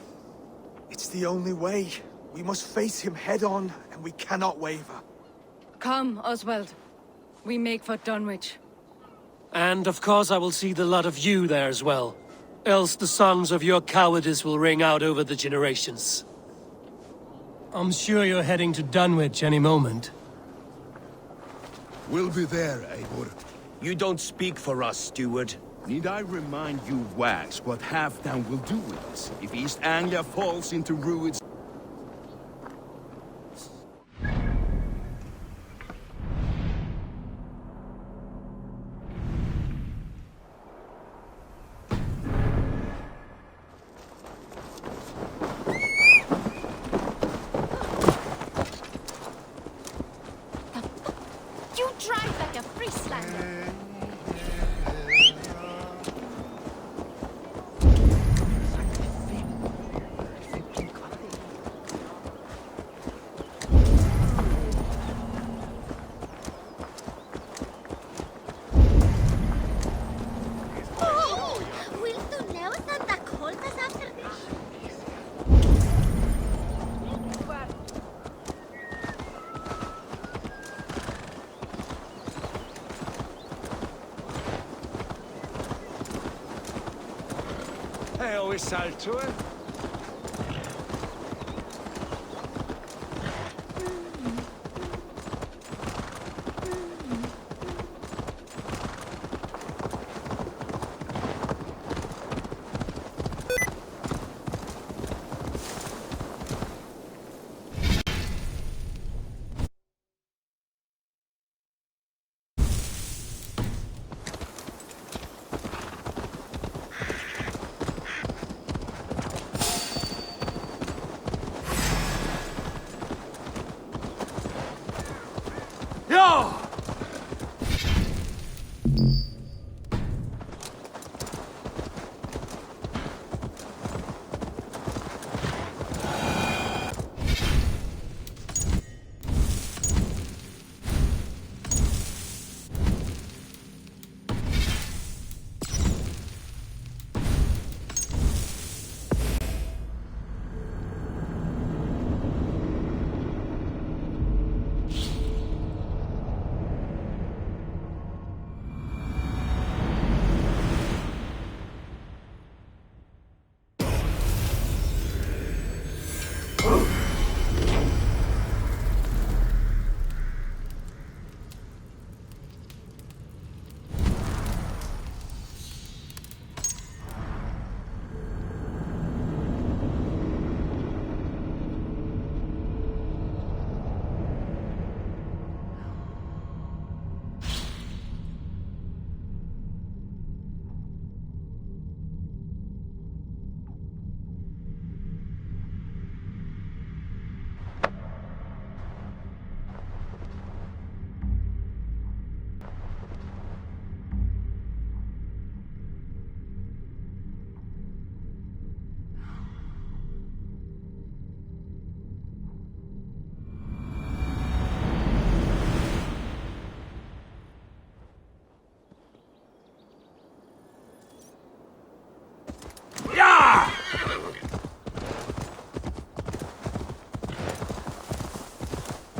It's the only way. We must face him head-on, and we cannot waver. Come, Oswald. We make for Dunwich. And of course I will see the lot of you there as well. Else the songs of your cowardice will ring out over the generations. I'm sure you're heading to Dunwich any moment. We'll be there, Eivor. You don't speak for us, steward. Need I remind you, Wax, what Halfdan will do with us if East Anglia falls into Rued's... You drive like a Frieslander. Salto. Âivíðr!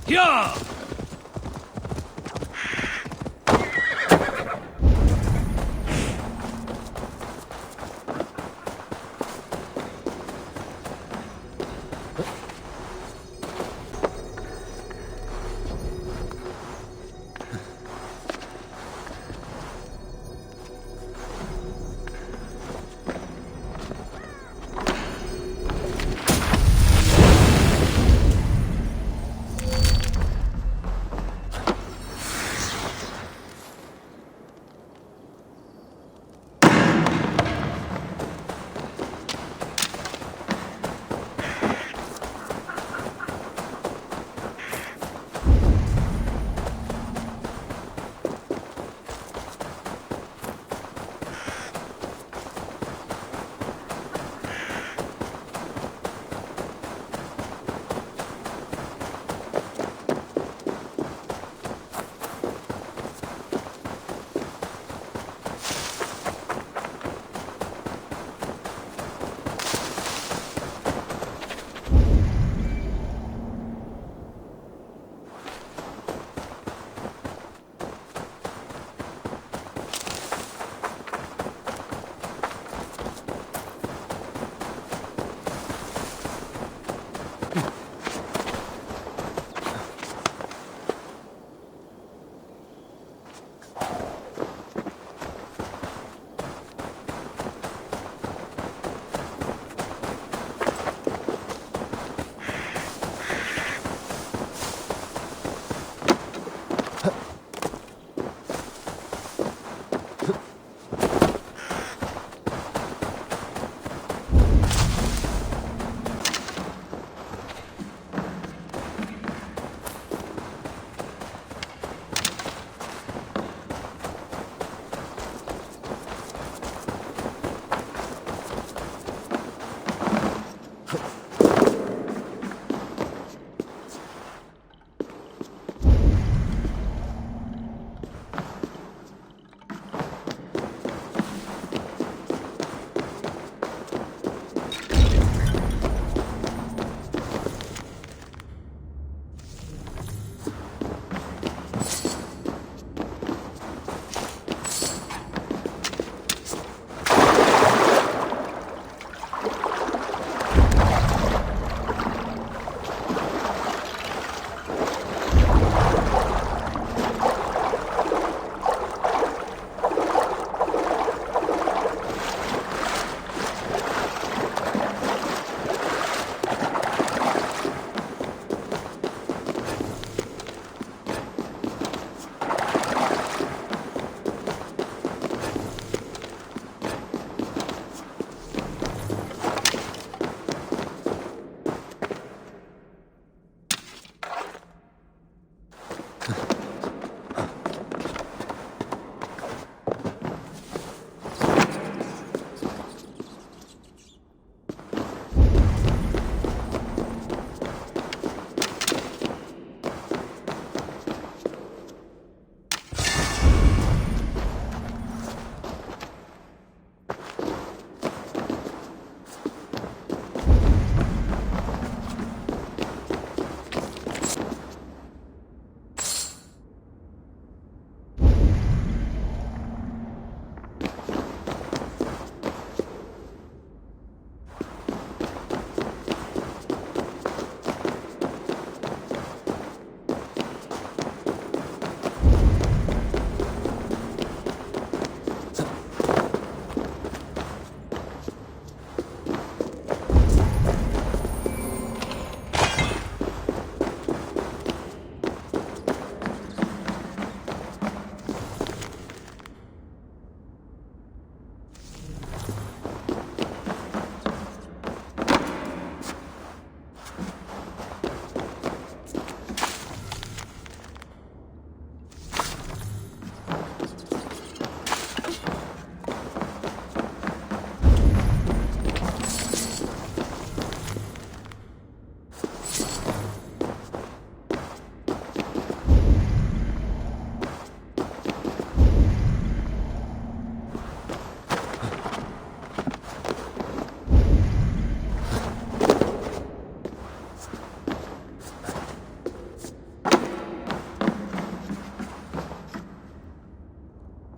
Ja!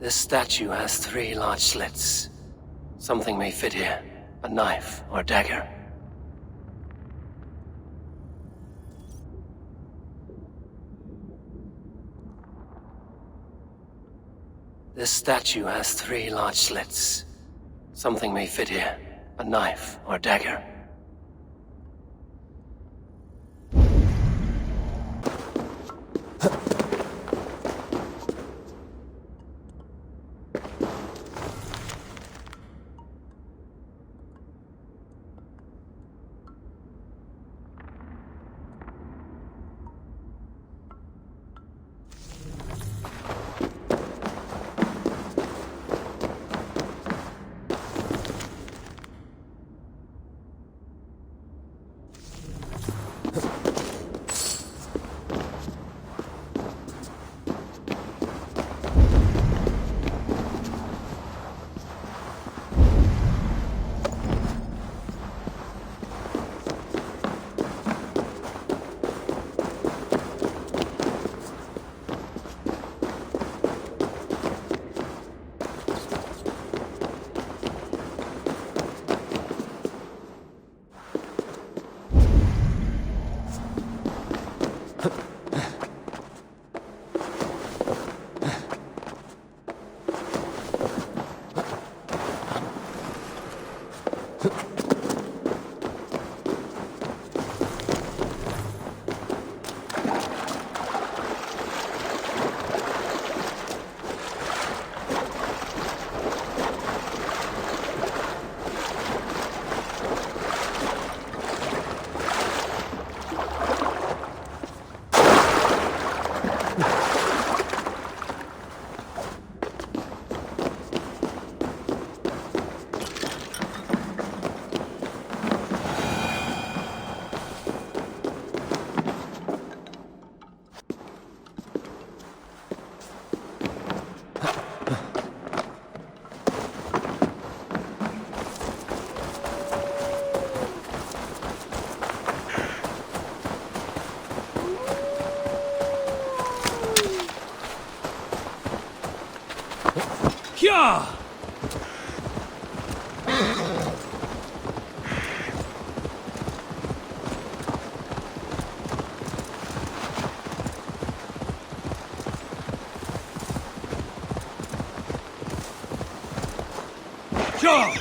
This statue has 3 large slits. Something may fit here. A knife or dagger. This statue has 3 large slits. Something may fit here. A knife or dagger. Yeah! Sure!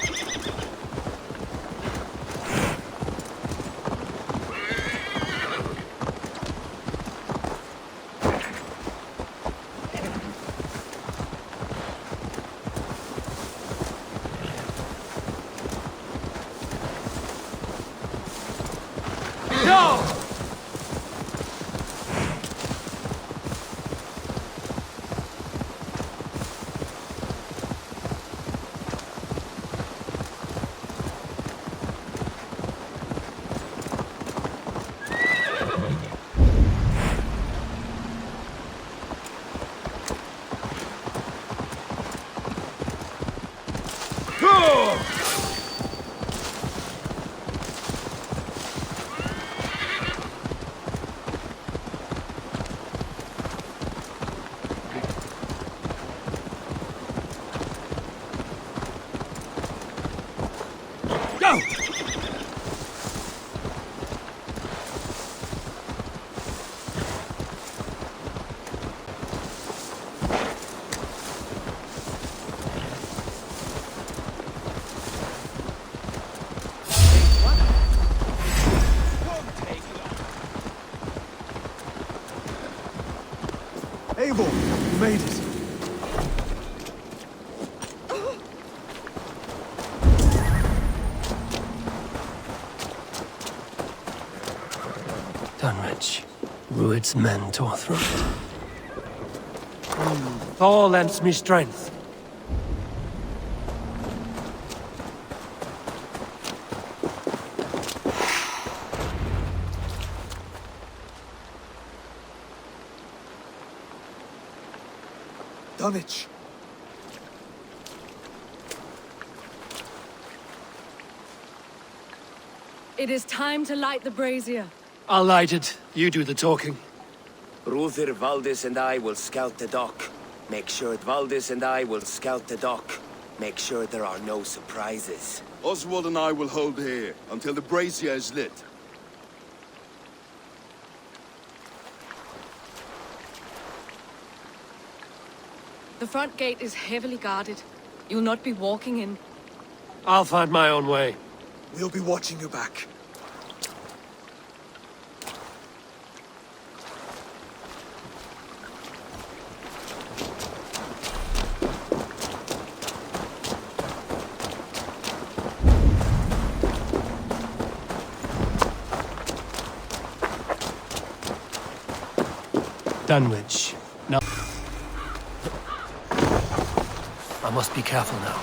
Eivor, you made it. Dunwich. Rued's men tore through it. Thor lends me strength. Dunwich. It is time to light the brazier. I'll light it. You do the talking. Ruther, Valdis, and I will scout the dock. Make sure Valdis and I will scout the dock. Make sure there are no surprises. Oswald and I will hold here until the brazier is lit. The front gate is heavily guarded. You'll not be walking in. I'll find my own way. We'll be watching you back. Dunwich. No. I must be careful now.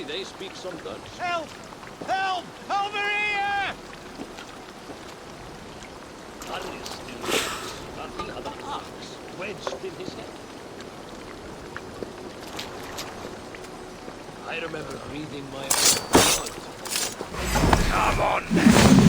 They speak some Dutch. Help! Help! Over here! Harry still lives, but he had an axe wedged in his head. I remember breathing my own blood. Come on, then!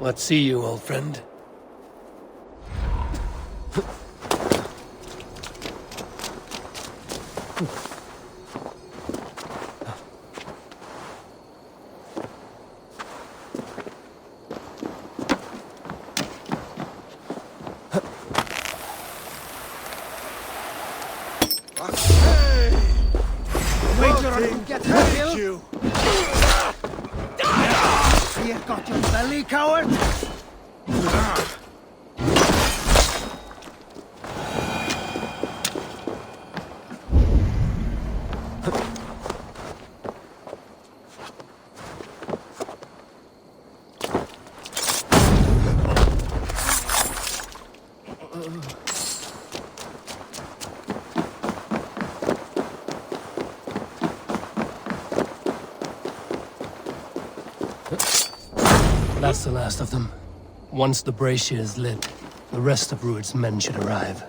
What see you, old friend? Got your belly, coward! That's the last of them. Once the brazier is lit, the rest of Rued's men should arrive.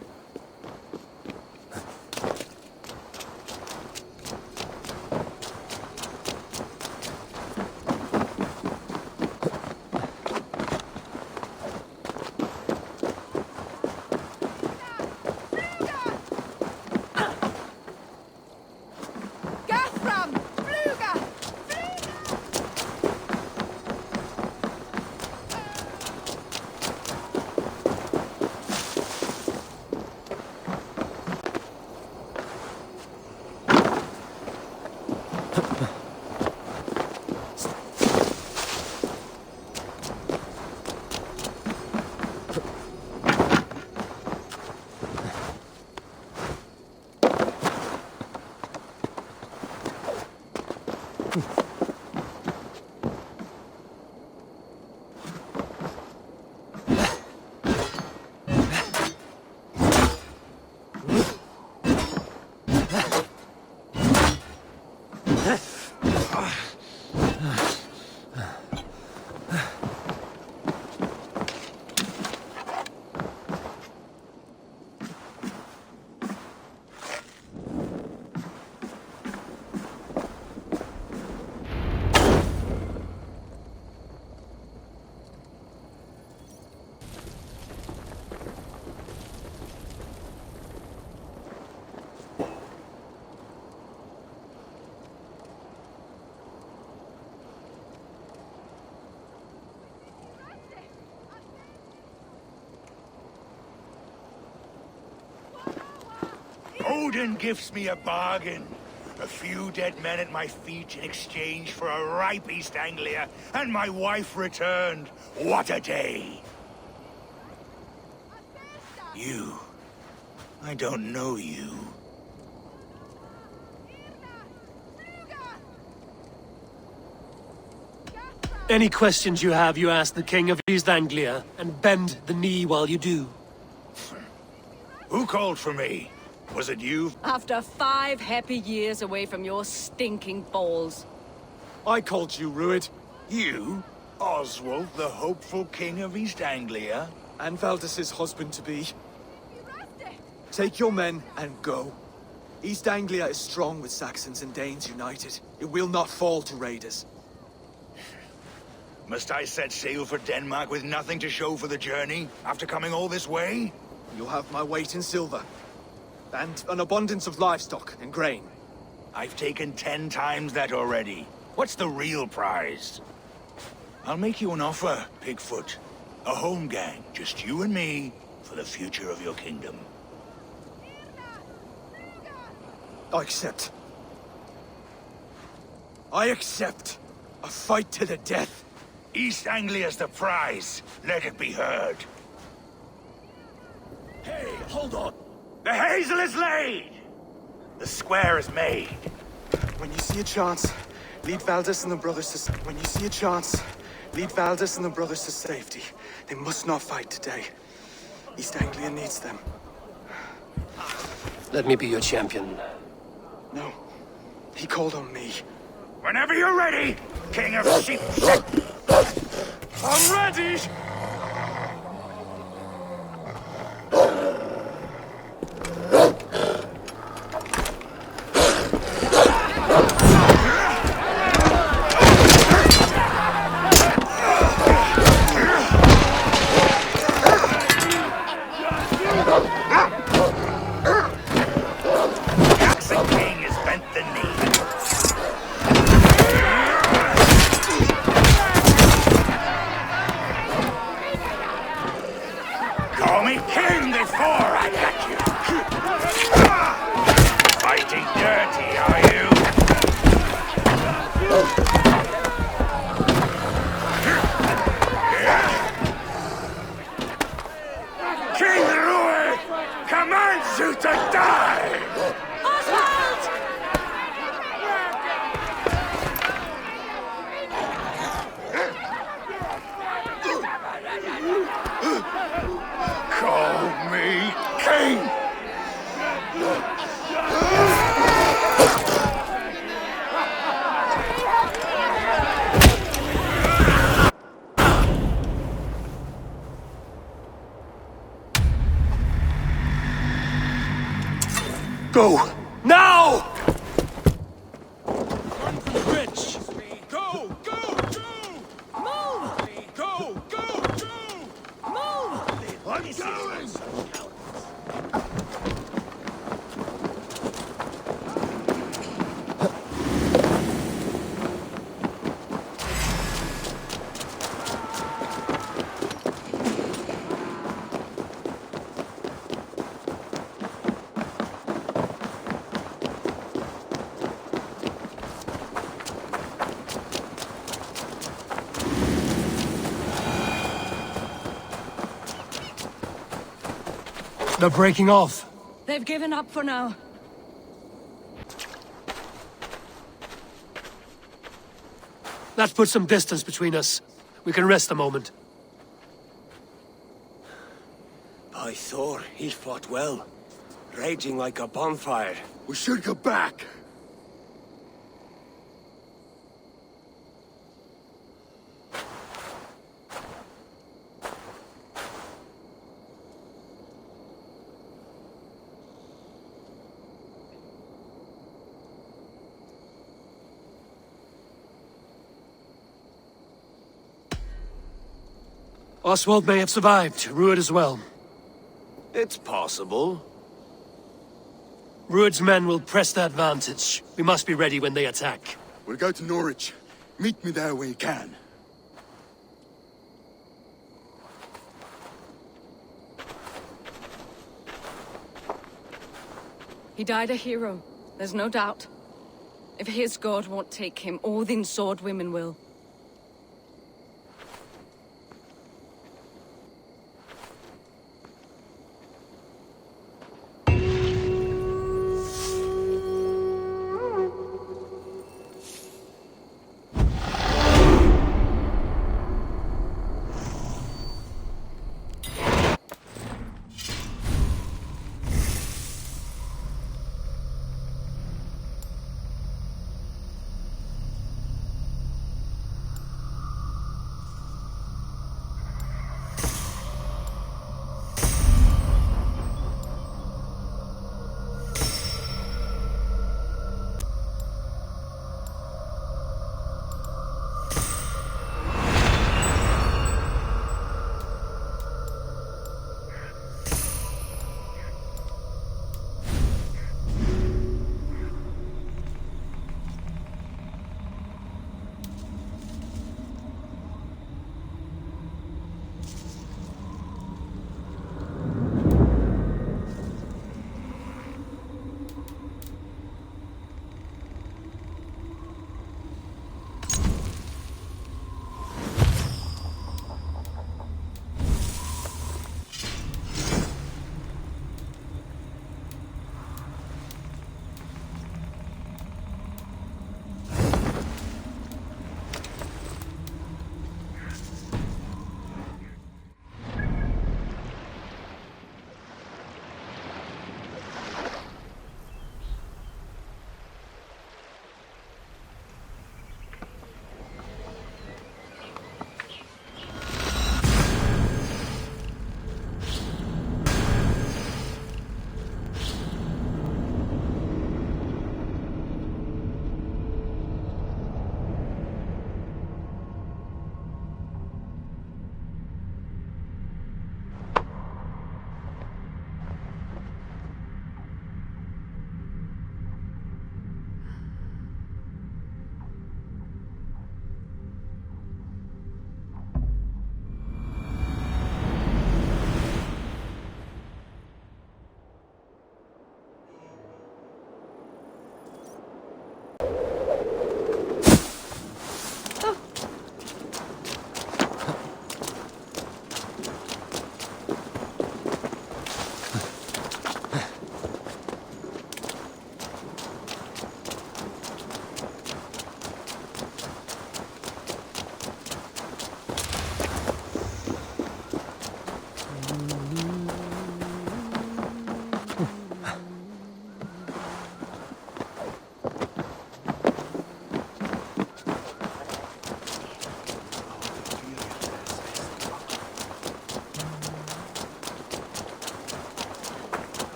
Odin gives me a bargain. A few dead men at my feet in exchange for a ripe East Anglia, and my wife returned. What a day! You. I don't know you. Any questions you have, you ask the King of East Anglia, and bend the knee while you do. Who called for me? Was it you? After 5 happy years away from your stinking balls. I called you, Rued. You? Oswald, the hopeful king of East Anglia? And Valdis's husband-to-be. Take your men and go. East Anglia is strong with Saxons and Danes united. It will not fall to raiders. Must I set sail for Denmark with nothing to show for the journey, after coming all this way? You'll have my weight in silver. And an abundance of livestock and grain. I've taken 10 times that already. What's the real prize? I'll make you an offer, Pigfoot. A home gang, just you and me, for the future of your kingdom. I accept. I accept. A fight to the death. East Anglia's the prize. Let it be heard. Hey, hold on. The hazel is laid! The square is made. When you see a chance, lead Valdis and the brothers to... When you see a chance, lead Valdis and the brothers to safety. They must not fight today. East Anglia needs them. Let me be your champion. No. He called on me. Whenever you're ready, King of Sheep. I'm ready! be king! Go! Now! Run for the bridge! Go! Go! Go! Move! Go! Go! Go! Move! I'm going! They're breaking off. They've given up for now. That puts some distance between us. We can rest a moment. By Thor, he fought well. Raging like a bonfire. We should go back. Oswald may have survived. Rued as well. It's possible. Rued's men will press the advantage. We must be ready when they attack. We'll go to Norwich. Meet me there when you can. He died a hero, there's no doubt. If his god won't take him, Odin's sword women will.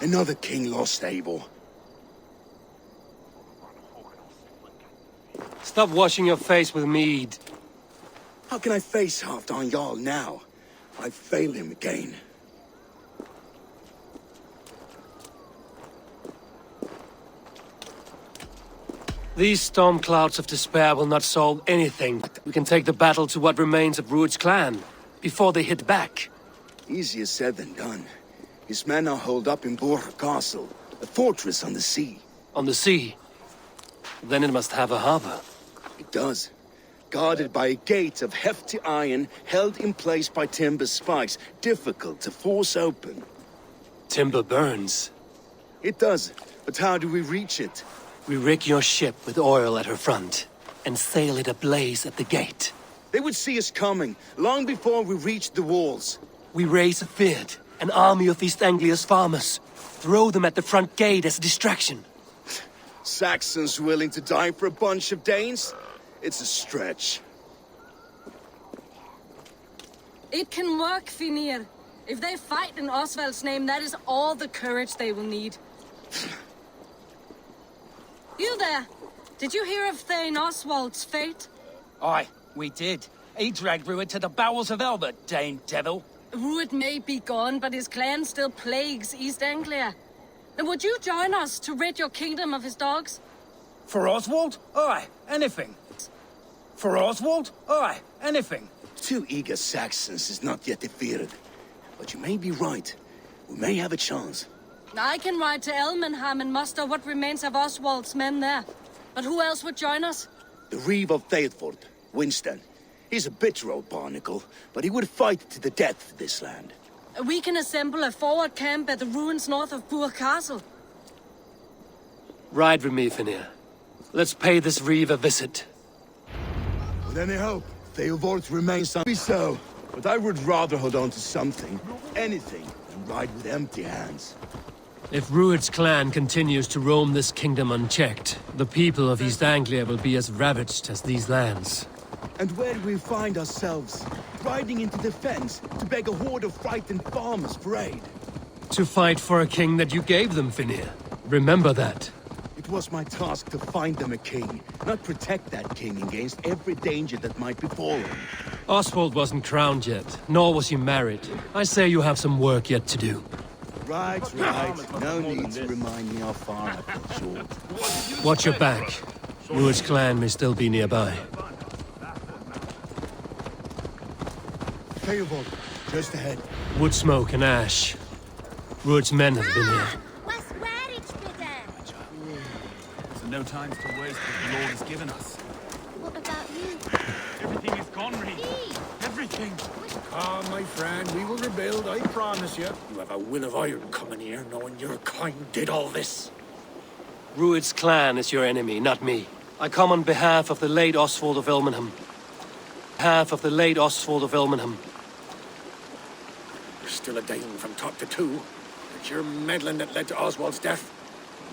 Another king lost, Eivor. Stop washing your face with mead. How can I face Halfdan Jarl now? I failed him again. These storm clouds of despair will not solve anything. We can take the battle to what remains of Rued's clan, before they hit back. Easier said than done. His men are holed up in embroiled Castle, a fortress on the sea. On the sea? Then it must have a harbor. It does. Guarded by a gate of hefty iron, held in place by timber spikes, difficult to force open. Timber burns. It does, but how do we reach it? We rig your ship with oil at her front, and sail it ablaze at the gate. They would see us coming, long before we reached the walls. We raise a Fyrd, an army of East Anglia's farmers. Throw them at the front gate as a distraction. Saxons willing to die for a bunch of Danes? It's a stretch. It can work, Finir. If they fight in Oswald's name, that is all the courage they will need. You there! Did you hear of Thegn Oswald's fate? Aye, we did. He dragged Rued to the bowels of Elbert, Dane devil. Rued may be gone, but his clan still plagues East Anglia. And would you join us to rid your kingdom of his dogs? For Oswald? Aye, anything. For Oswald? Aye, anything. 2 eager Saxons is not yet defeated. But you may be right. We may have a chance. I can ride to Elmenham and muster what remains of Oswald's men there. But who else would join us? The Reeve of Thetford, Winston. He's a bitter old barnacle, but he would fight to the death for this land. We can assemble a forward camp at the ruins north of Bur Castle. Ride with me, Finir. Let's pay this Reeve a visit. With any hope, æivɔːr remains be so. But I would rather hold on to something, anything, than ride with empty hands. If Rued's clan continues to roam this kingdom unchecked, the people of East Anglia will be as ravaged as these lands. And where do we find ourselves? Riding into defense to beg a horde of frightened farmers for aid. To fight for a king that you gave them, Finir. Remember that. It was my task to find them a king, not protect that king against every danger that might befall him. Oswald wasn't crowned yet, nor was he married. I say you have some work yet to do. Right. No need to remind me how far I've got short. Watch your back. Rued's clan may still be nearby. æivɔːr, just ahead. Wood smoke and ash. Rued's men have been here. So no time to waste what the Lord has given us. What about you? Everything is gone, Reeve. Everything. Ah, my friend, we will rebuild, I promise you. You have a will of iron coming here, knowing your kind did all this. Rued's clan is your enemy, not me. I come on behalf of the late Oswald of Elmenham. You're still a Dane from top to two. It's your meddling that led to Oswald's death,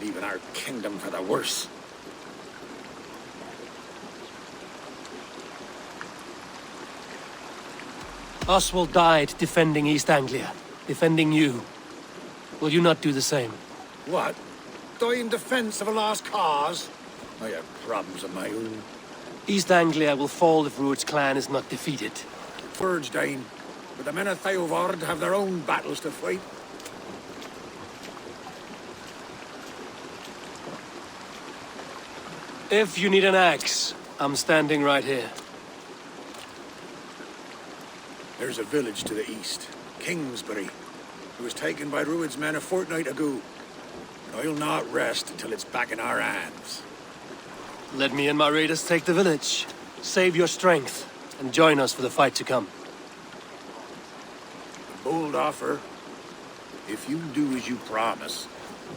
leaving our kingdom for the worse. Oswald died defending East Anglia, defending you. Will you not do the same? What? Die in defense of a lost cause? I have problems of my own. East Anglia will fall if Rued's clan is not defeated. Words, Dane. But the men of æivɔːr have their own battles to fight. If you need an axe, I'm standing right here. There's a village to the east, Kingsbury. It was taken by Rued's men a fortnight ago. And I'll not rest until it's back in our hands. Let me and my raiders take the village. Save your strength, and join us for the fight to come. A bold offer. If you do as you promise,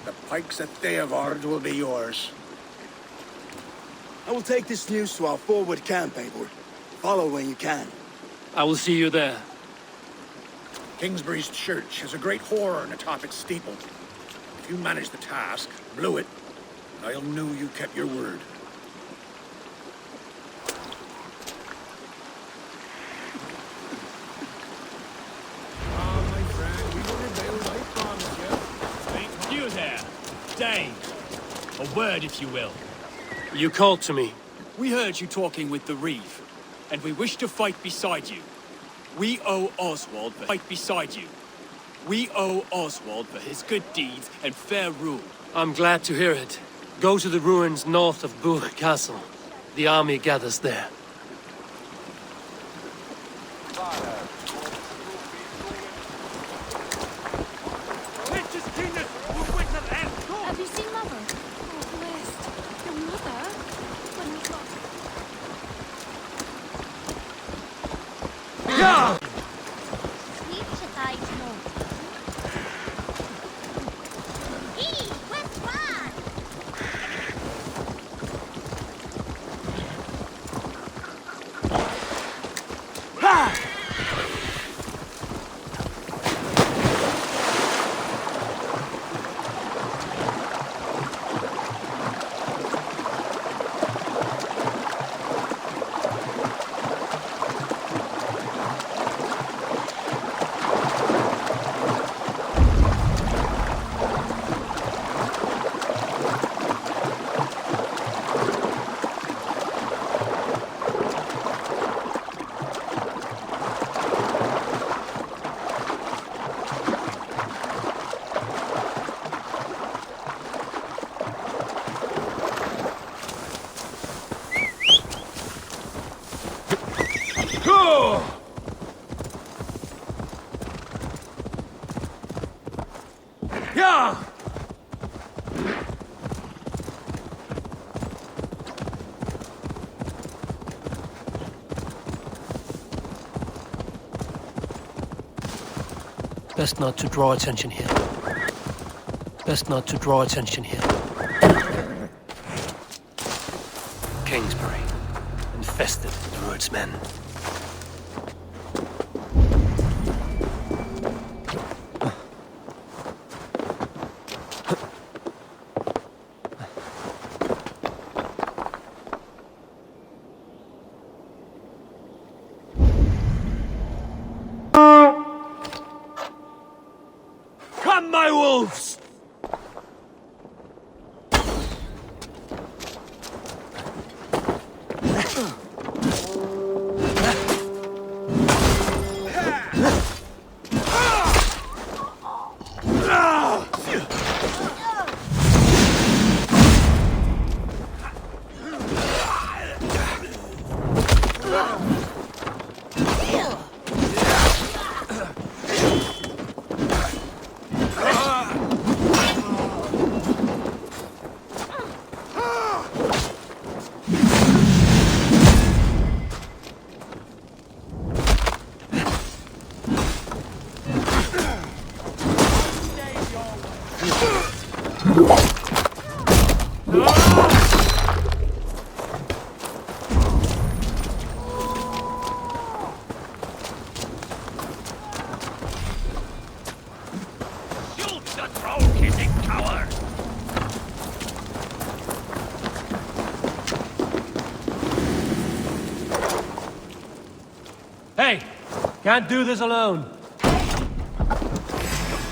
the pikes at æivɔːr will be yours. I will take this news to our forward camp, Eivor. Follow when you can. I will see you there. Kingsbury's church has a great horn atop its steeple. If you manage the task, blow it, I'll know you kept your word. Thegn. A word, if you will. You called to me. We heard you talking with the Reeve, and we wish to fight beside you. We owe Oswald for fight beside you. We owe Oswald for his good deeds and fair rule. I'm glad to hear it. Go to the ruins north of Buch Castle. The army gathers there. Have you seen Mother? Oh, blessed. Your mother? When we got... Yeah! Best not to draw attention here. Best not to draw attention here. Kingsbury. Infested with Druid's men. Come, my wolves! Hey! Can't do this alone.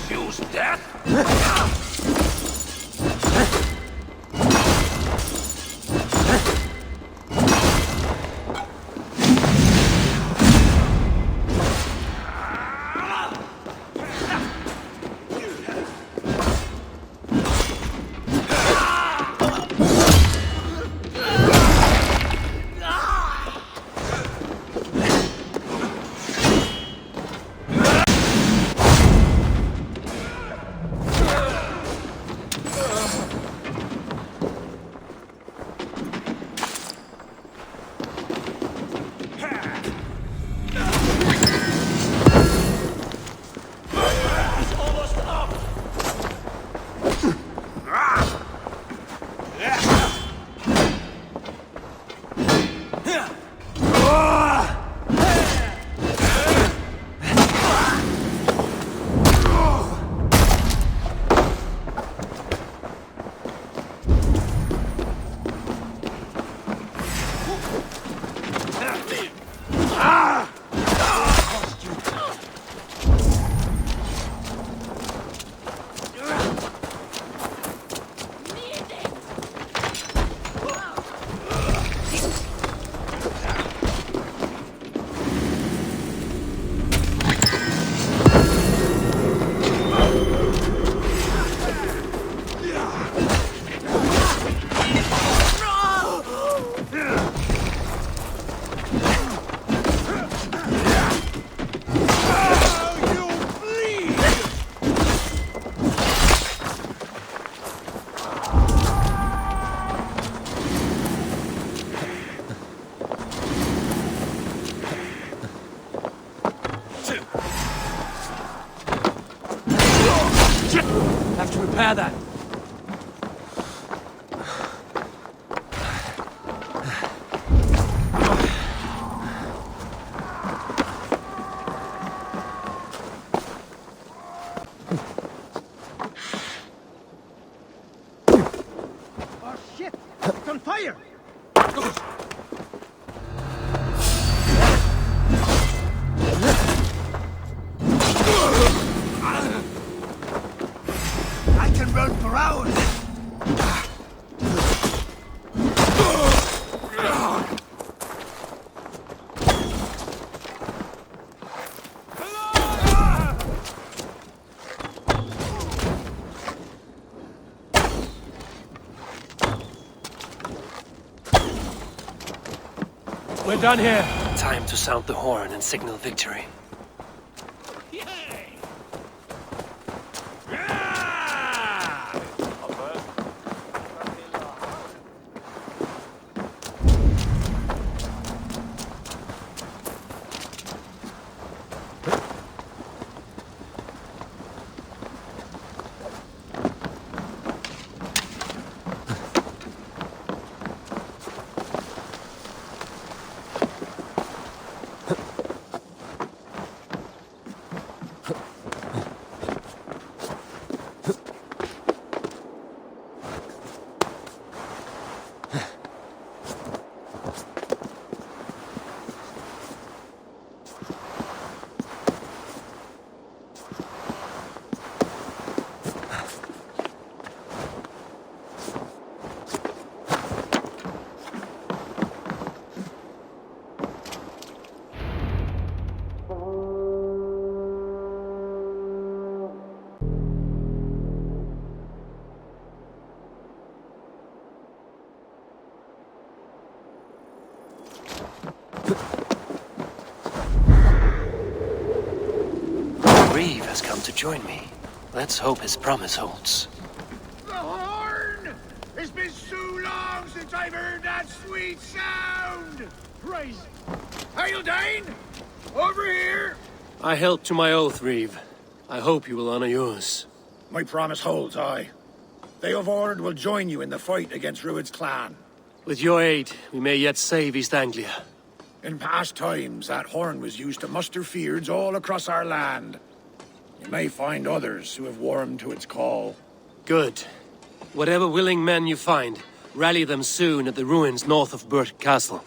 Choose death? Shit! Have to repair that. Oh shit! It's on fire! I can run for hours! We're done here. Time to sound the horn and signal victory. Reeve has come to join me. Let's hope his promise holds. The horn! It's been so long since I've heard that sweet sound! Praise! Hail, Dane! Over here! I held to my oath, Reeve. I hope you will honor yours. My promise holds, aye. Eivor will join you in the fight against Rued's clan. With your aid, we may yet save East Anglia. In past times, that horn was used to muster fyrds all across our land. You may find others who have warmed to its call. Good. Whatever willing men you find, rally them soon at the ruins north of Burt Castle.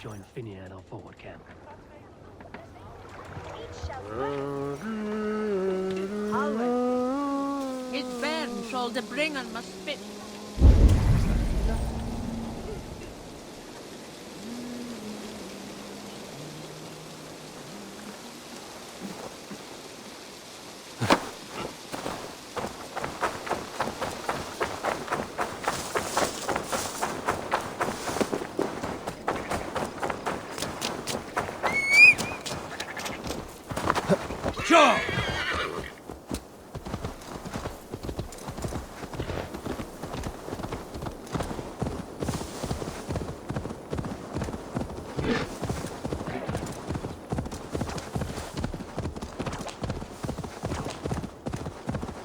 Join Finia at our forward camp. It's Bern shall the bringer must spit. Sure!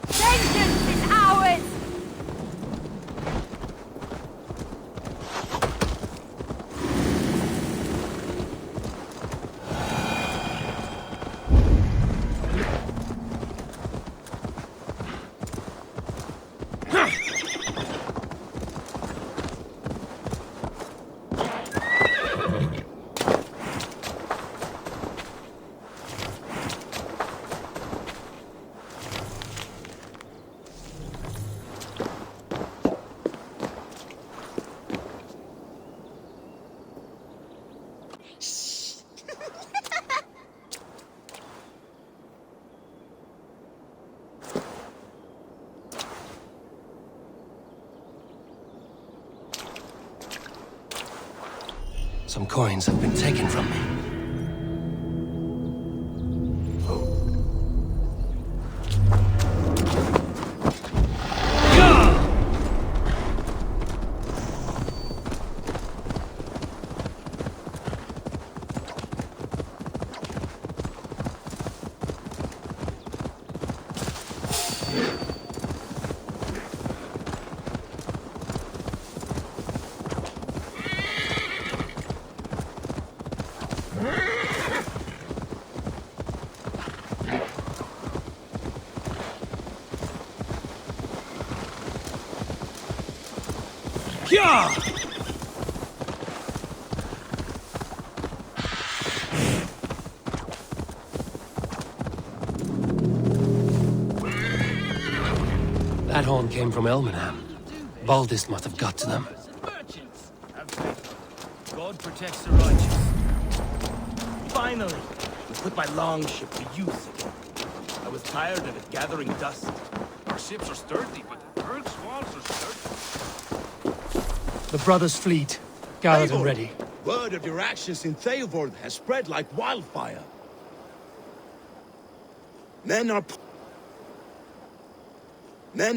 Vengeance is ours! Some coins have been taken from me. That horn came from Elmenham. Baldist must have got to them. God protects the righteous. Finally, we put my longship to use again. I was tired of it gathering dust. Our ships are sturdy, but Earth's walls are sturdy. The brothers' fleet, gathered and ready. Word of your actions in Eivor has spread like wildfire. Men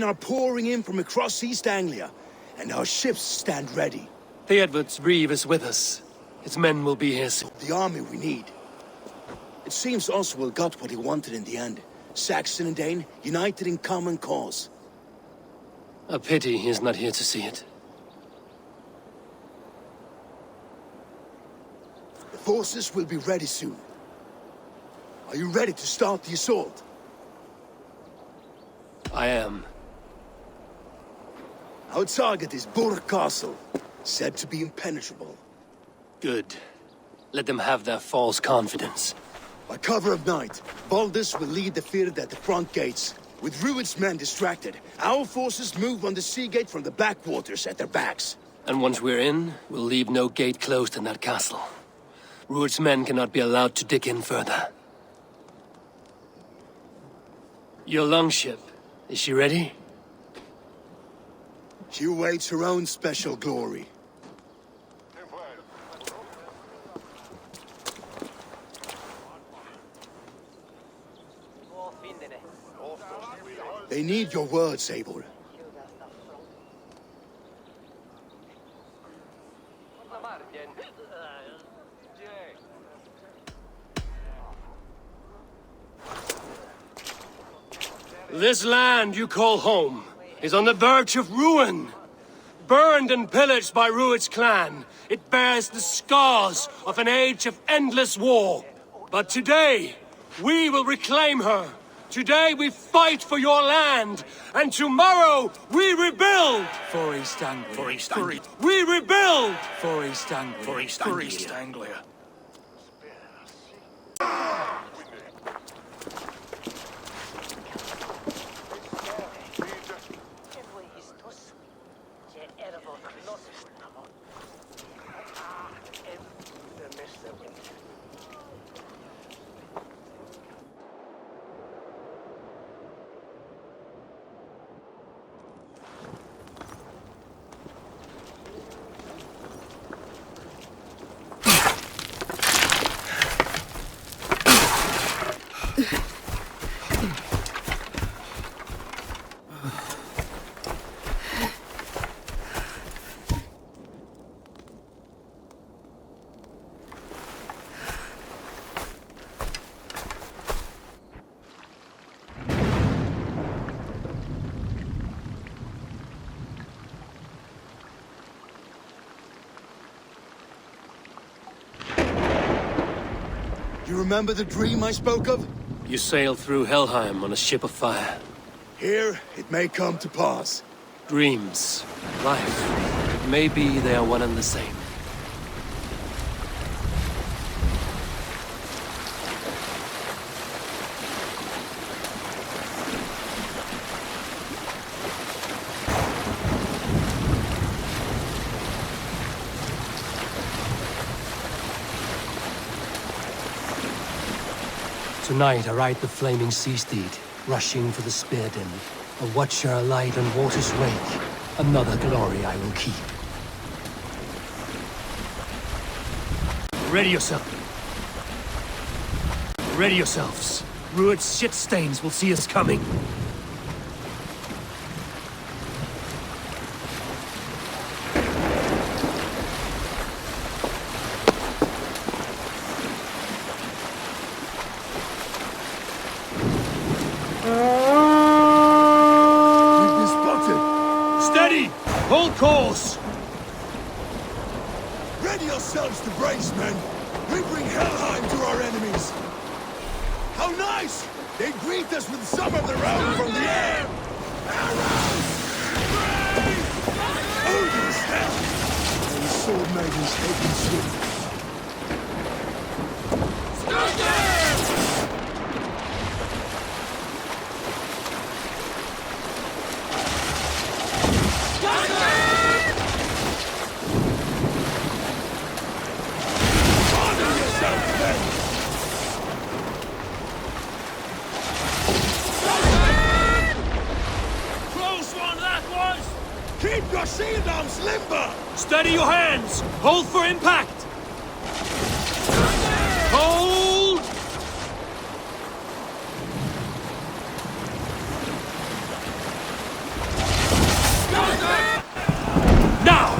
are pouring in from across East Anglia, and our ships stand ready. Theodward's reeve is with us. His men will be here soon. The army we need. It seems Oswald got what he wanted in the end. Saxon and Dane united in common cause. A pity he is not here to see it. The forces will be ready soon. Are you ready to start the assault? I am. Our target is Burg Castle, said to be impenetrable. Good. Let them have their false confidence. By cover of night, Baldus will lead the field at the front gates. With Rued's men distracted, our forces move on the sea gate from the backwaters at their backs. And once we're in, we'll leave no gate closed in that castle. Rued's men cannot be allowed to dig in further. Your longship, is she ready? She awaits her own special glory. They need your words, Eivor. This land you call home is on the verge of ruin. Burned and pillaged by Rued's clan, it bears the scars of an age of endless war. But today, we will reclaim her. Today we fight for your land, and tomorrow we rebuild! For East Anglia. For East Anglia. We rebuild! For East Anglia. For East Anglia. For East Anglia. You remember the dream I spoke of? You sailed through Helheim on a ship of fire. Here, it may come to pass. Dreams, life, maybe they are one and the same. Tonight I ride the flaming sea steed, rushing for the spear din. A watcher alight on water's wake. Another glory I will keep. Ready yourself. Ready yourselves. Rued's shit stains will see us coming. We've been spotted. Steady! Hold course! Ready yourselves to brace, men. We bring Helheim to our enemies. How nice! They greet us with some of their own from the air! Arrows! Odin Sight! And the sword maidens taken swift. Keep your shield arms limber! Steady your hands! Hold for impact! Hold! Now!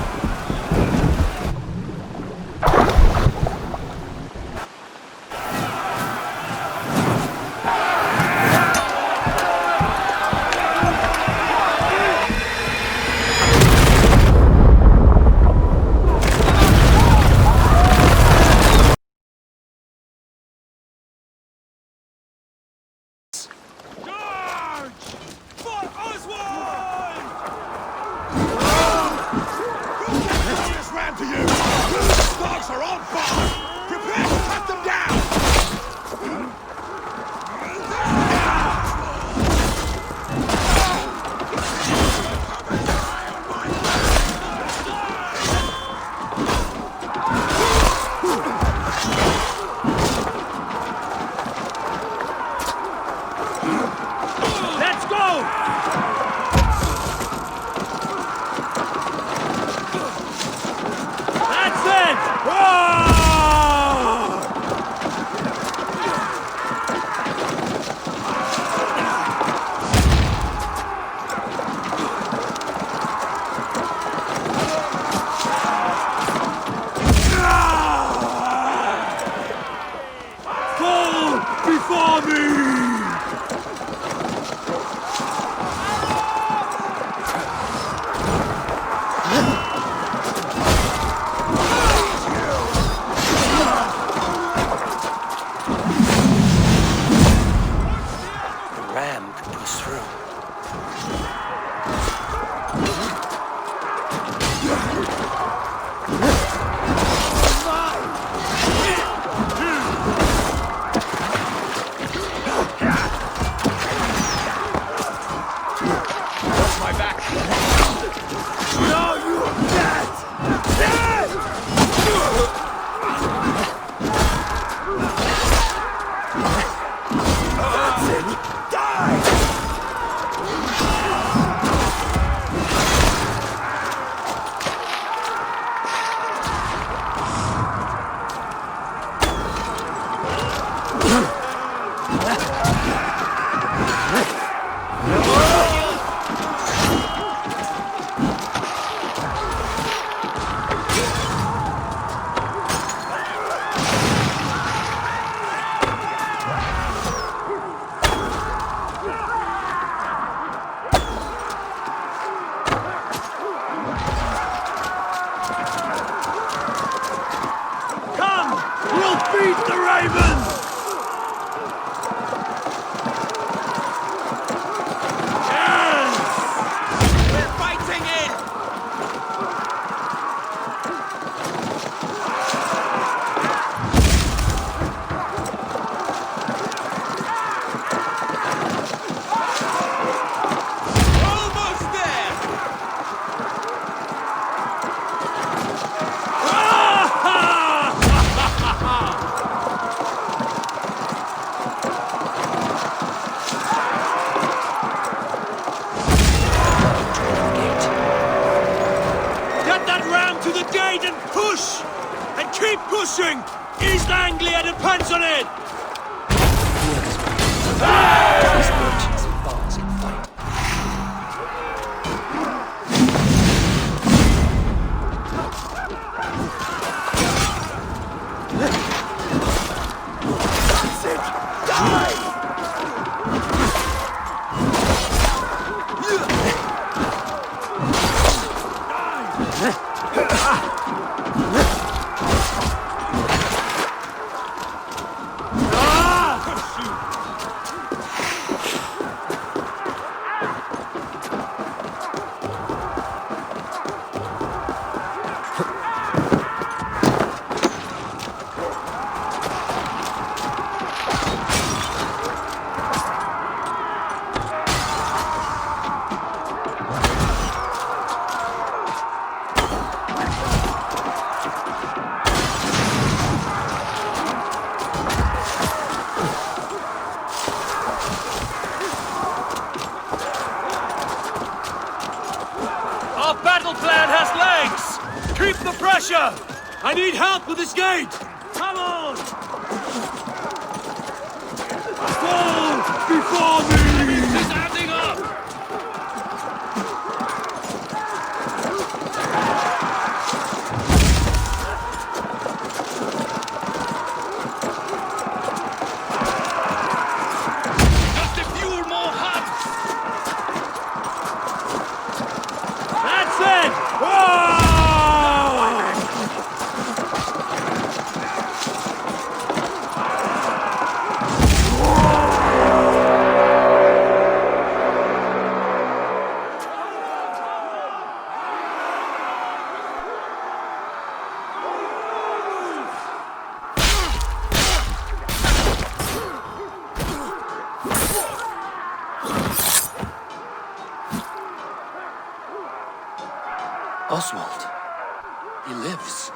Get that ram to the gate and push! And keep pushing! East Anglia depends on it! I need help with this gate! Come on! Fall before me! It's standing up! Just a few more hops! That's it! Whoa! Oswald. He lives.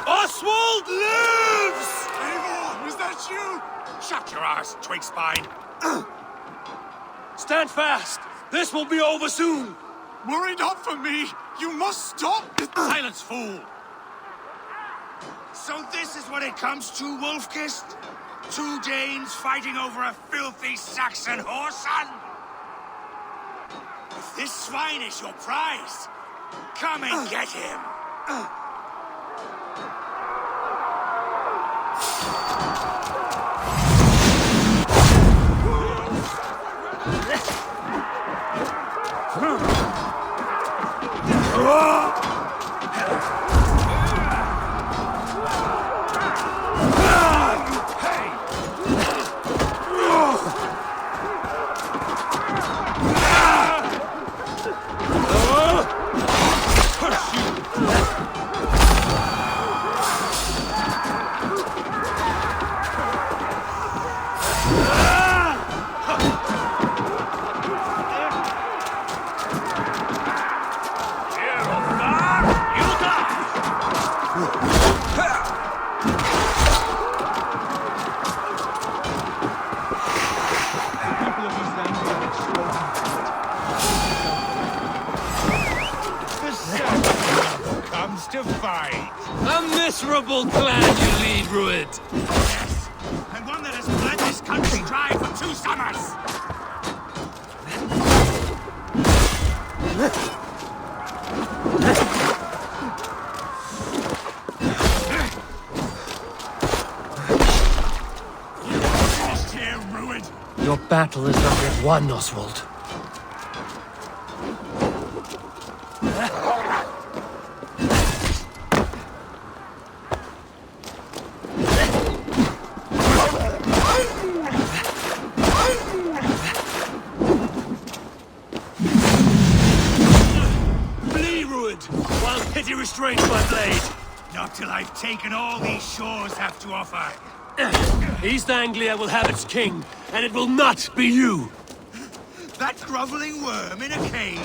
Oswald lives! Eivor, is that you? Shut your ass, twig spine. Stand fast! This will be over soon! Worry not for me! You must stop! Silence, fool! So this is what it comes to, Wolfkist? 2 Danes fighting over a filthy Saxon whoreson? If this swine is your prize, come and get him! To fight. A miserable clan you lead, Rued. Yes, and one that has bled this country dry for 2 summers. Finished here, Rued. Your battle is not yet won, Oswald. Restrains my blade. Not till I've taken all these shores have to offer. East Anglia will have its king, and it will not be you. That groveling worm in a cage?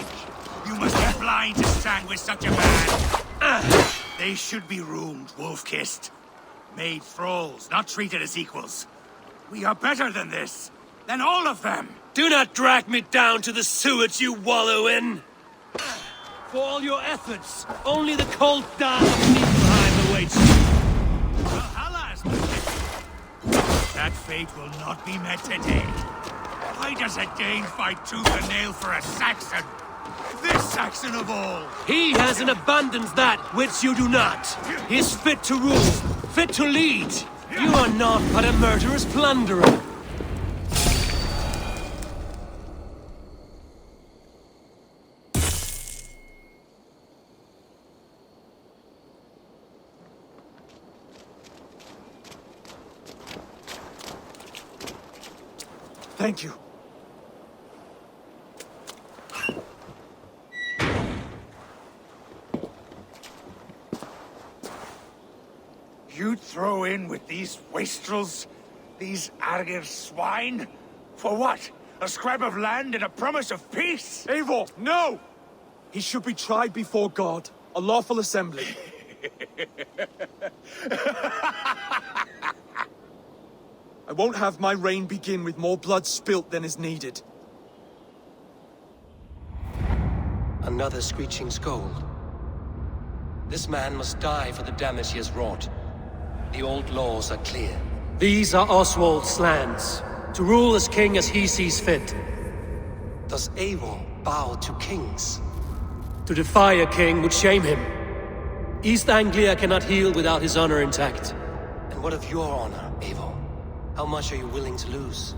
You must be blind to stand with such a man. They should be roomed, Wolfkist. Made thralls, not treated as equals. We are better than this. Than all of them. Do not drag me down to the sewage you wallow in. For all your efforts, only the cold dark of Niflheim awaits you. fate will not be met today. Why does a Dane fight tooth and nail for a Saxon? This Saxon of all! He has an abundance that which you do not. He is fit to rule, fit to lead. You are not but a murderous plunderer. Thank you. You throw in with these wastrels? These arger swine? For what? A scrap of land and a promise of peace? Eivor, no! He should be tried before God, a lawful assembly. I won't have my reign begin with more blood spilt than is needed. Another screeching scold. This man must die for the damage he has wrought. The old laws are clear. These are Oswald's lands, to rule as king as he sees fit. Does Eivor bow to kings? To defy a king would shame him. East Anglia cannot heal without his honor intact. And what of your honor, Eivor? How much are you willing to lose?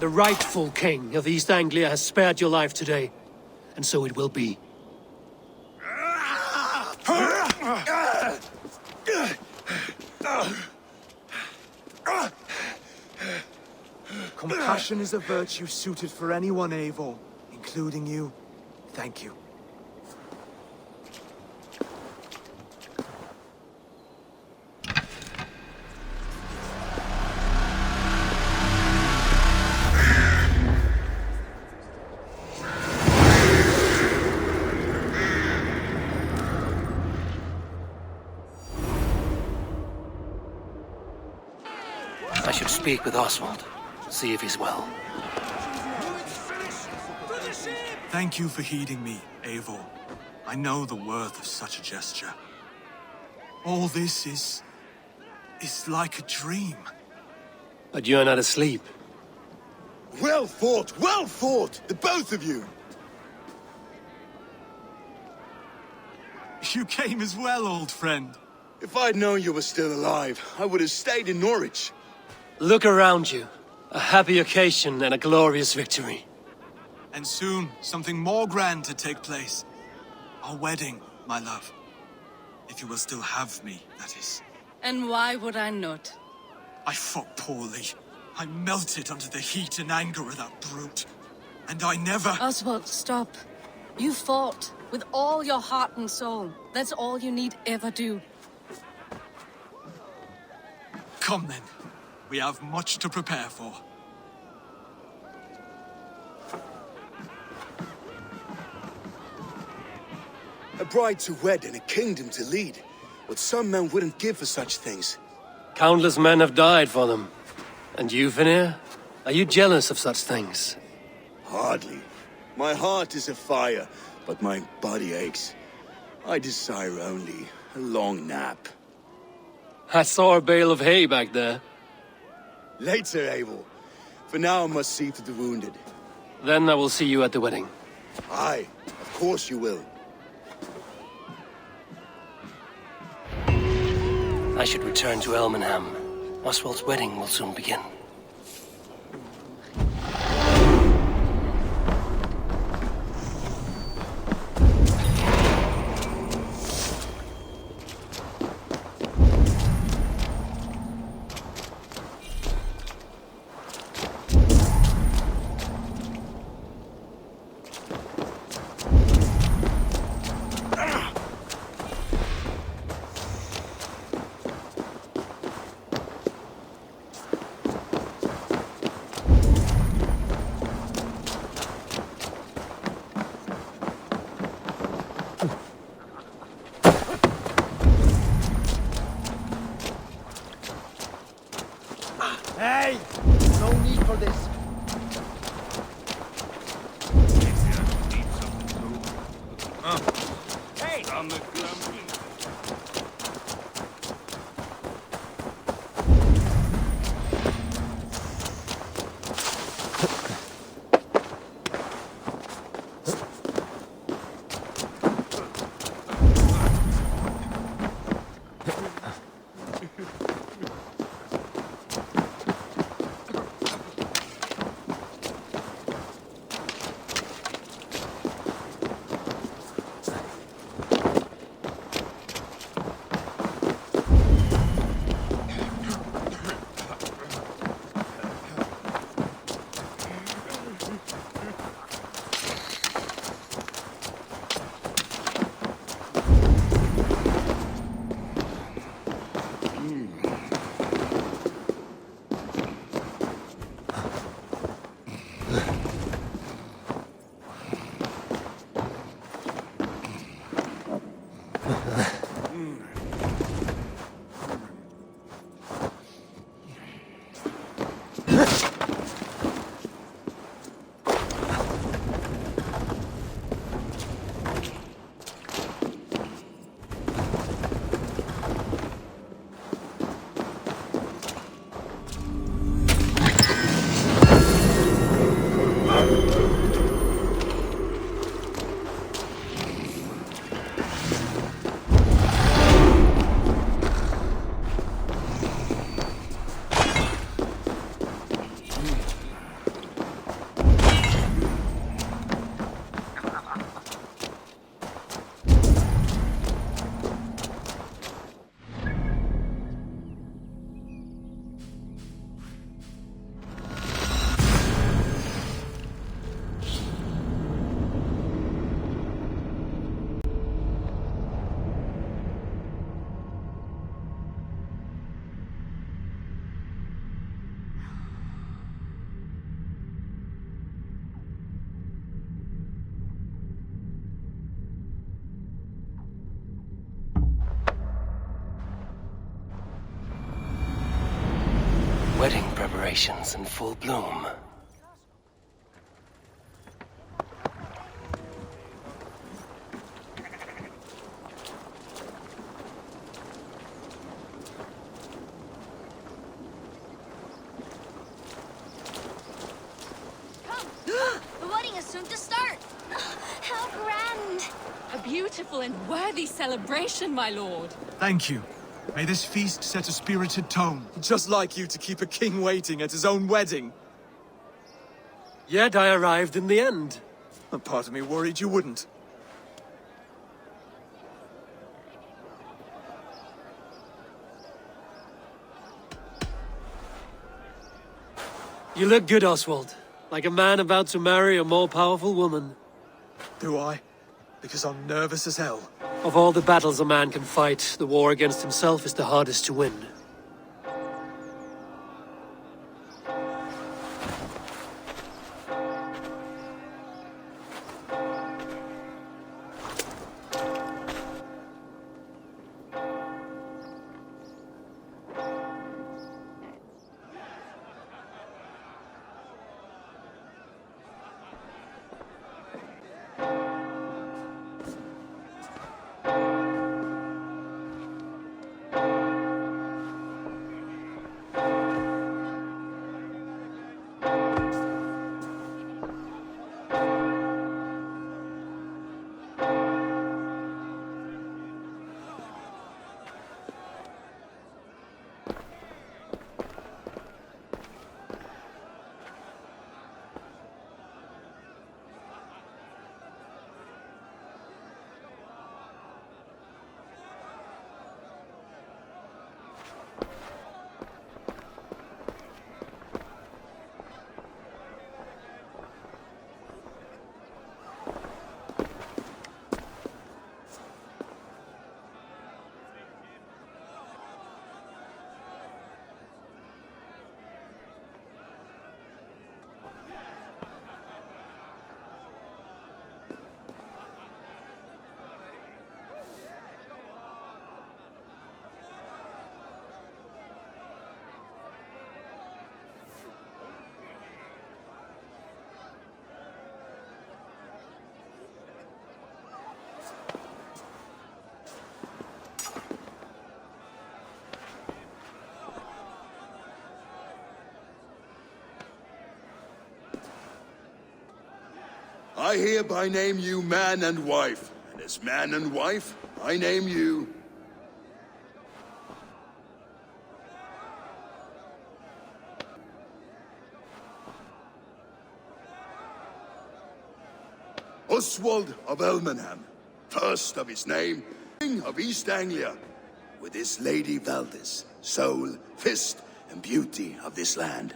The rightful king of East Anglia has spared your life today, and so it will be. Compassion is a virtue suited for anyone, Eivor, including you. Thank you. I should speak with Oswald, see if he's well. Thank you for heeding me, Eivor. I know the worth of such a gesture. All this is like a dream. But you're not asleep. Well fought, the both of you! You came as well, old friend. If I'd known you were still alive, I would have stayed in Norwich. Look around you. A happy occasion and a glorious victory. And soon, something more grand to take place. Our wedding, my love. If you will still have me, that is. And why would I not? I fought poorly. I melted under the heat and anger of that brute. And I never... Oswald, stop. You fought with all your heart and soul. That's all you need ever do. Come then. We have much to prepare for. A bride to wed and a kingdom to lead. What some men wouldn't give for such things. Countless men have died for them. And you, Vanir? Are you jealous of such things? Hardly. My heart is afire, but my body aches. I desire only a long nap. I saw a bale of hay back there. Later, Eivor. For now I must see to the wounded. Then I will see you at the wedding. Aye, of course you will. I should return to Elmenham. Oswald's wedding will soon begin. Hey! No need for this. Wedding preparations in full bloom. The wedding is soon to start! How grand! A beautiful and worthy celebration, my lord. Thank you. May this feast set a spirited tone. Just like you to keep a king waiting at his own wedding. Yet I arrived in the end. A part of me worried you wouldn't. You look good, Oswald. Like a man about to marry a more powerful woman. Do I? Because I'm nervous as hell. Of all the battles a man can fight, the war against himself is the hardest to win. I hereby name you man and wife, and as man and wife, I name you... Oswald of Elmenham, first of his name, King of East Anglia, with his Lady Valdis, soul, fist, and beauty of this land.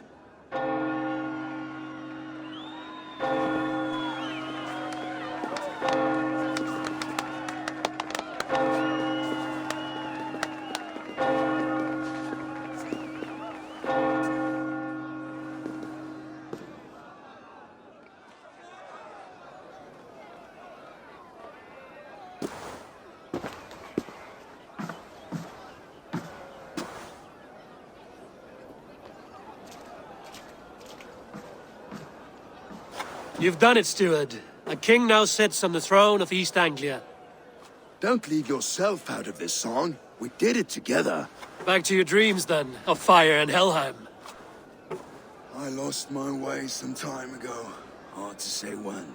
You've done it, steward. A king now sits on the throne of East Anglia. Don't leave yourself out of this song. We did it together. Back to your dreams, then, of fire and Helheim. I lost my way some time ago. Hard to say when.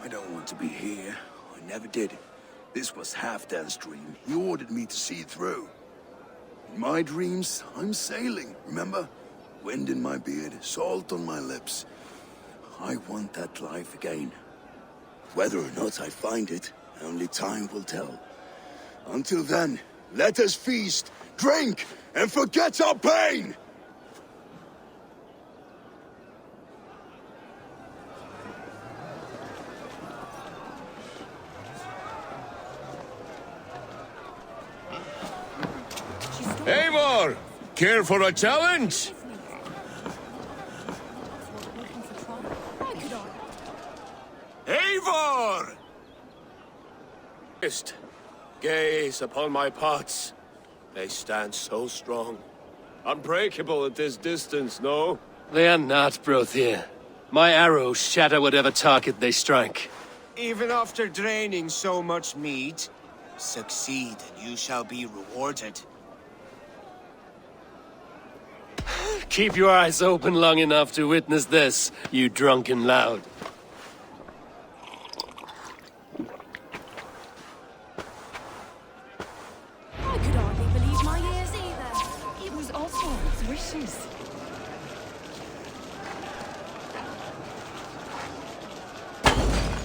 I don't want to be here. I never did. This was Halfdan's dream. He ordered me to see through. In my dreams, I'm sailing, remember? Wind in my beard, salt on my lips. I want that life again. Whether or not I find it, only time will tell. Until then, let us feast, drink, and forget our pain! Eivor! Care for a challenge? Eivor! Gaze upon my pots. They stand so strong. Unbreakable at this distance, no? They are not, Brother. My arrows shatter whatever target they strike. Even after draining so much meat, succeed and you shall be rewarded. Keep your eyes open long enough to witness this, you drunken loud. I could hardly believe my ears either. It was Oswald's wishes.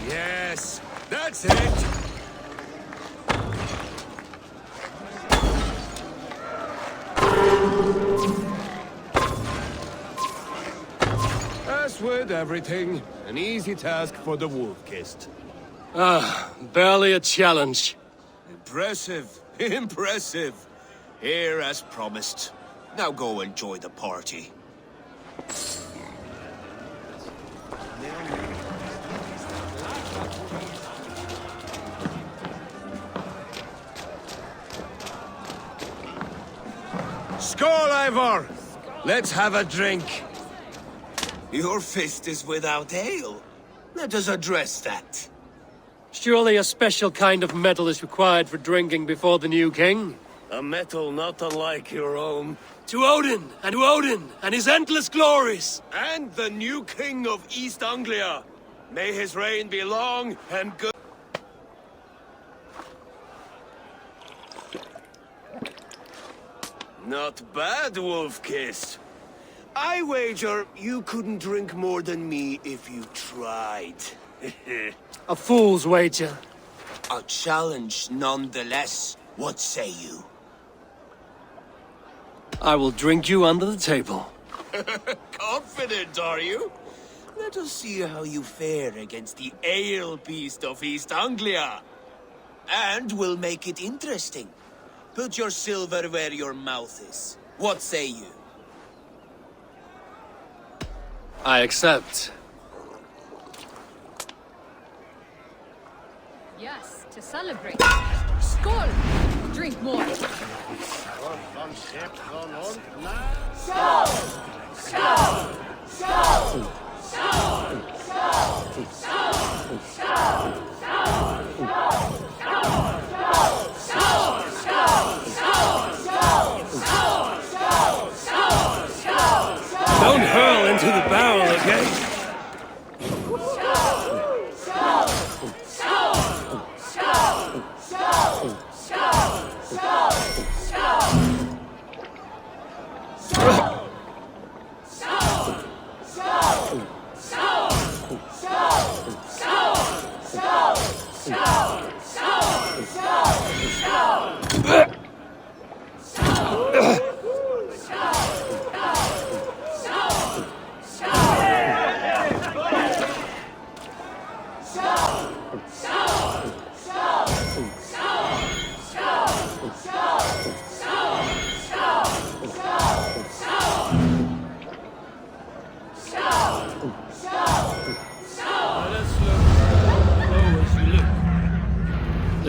Yes, that's it! As with everything, an easy task for the wolf-kissed. Barely a challenge. Impressive, impressive. Here as promised. Now go enjoy the party. Skål, Eivor! Let's have a drink. Your fist is without ale. Let us address that. Surely a special kind of metal is required for drinking before the new king? A metal not unlike your own. To Odin and his endless glories! And the new king of East Anglia. May his reign be long and good. Not bad, Wolf-Kiss. I wager you couldn't drink more than me if you tried. A fool's wager. A challenge nonetheless. What say you? I will drink you under the table. Confident, are you? Let us see how you fare against the ale beast of East Anglia. And we'll make it interesting. Put your silver where your mouth is. What say you? I accept. Yes, to celebrate. Skål! Drink more. Don't hurl into the barrel again.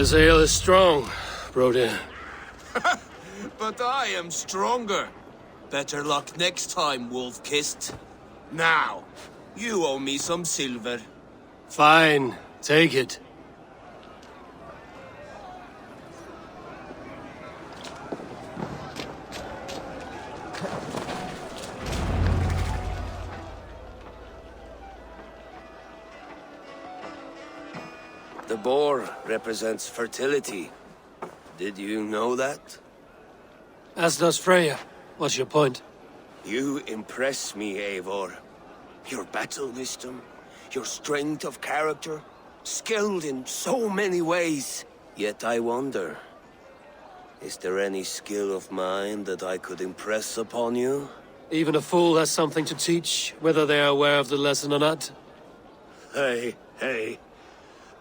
This ale is strong, Brody. But I am stronger. Better luck next time, wolf-kissed. Now, you owe me some silver. Fine, take it. The boar represents fertility. Did you know that? As does Freya. What's your point? You impress me, Eivor. Your battle wisdom, your strength of character, skilled in so many ways. Yet I wonder, is there any skill of mine that I could impress upon you? Even a fool has something to teach, whether they are aware of the lesson or not. Hey.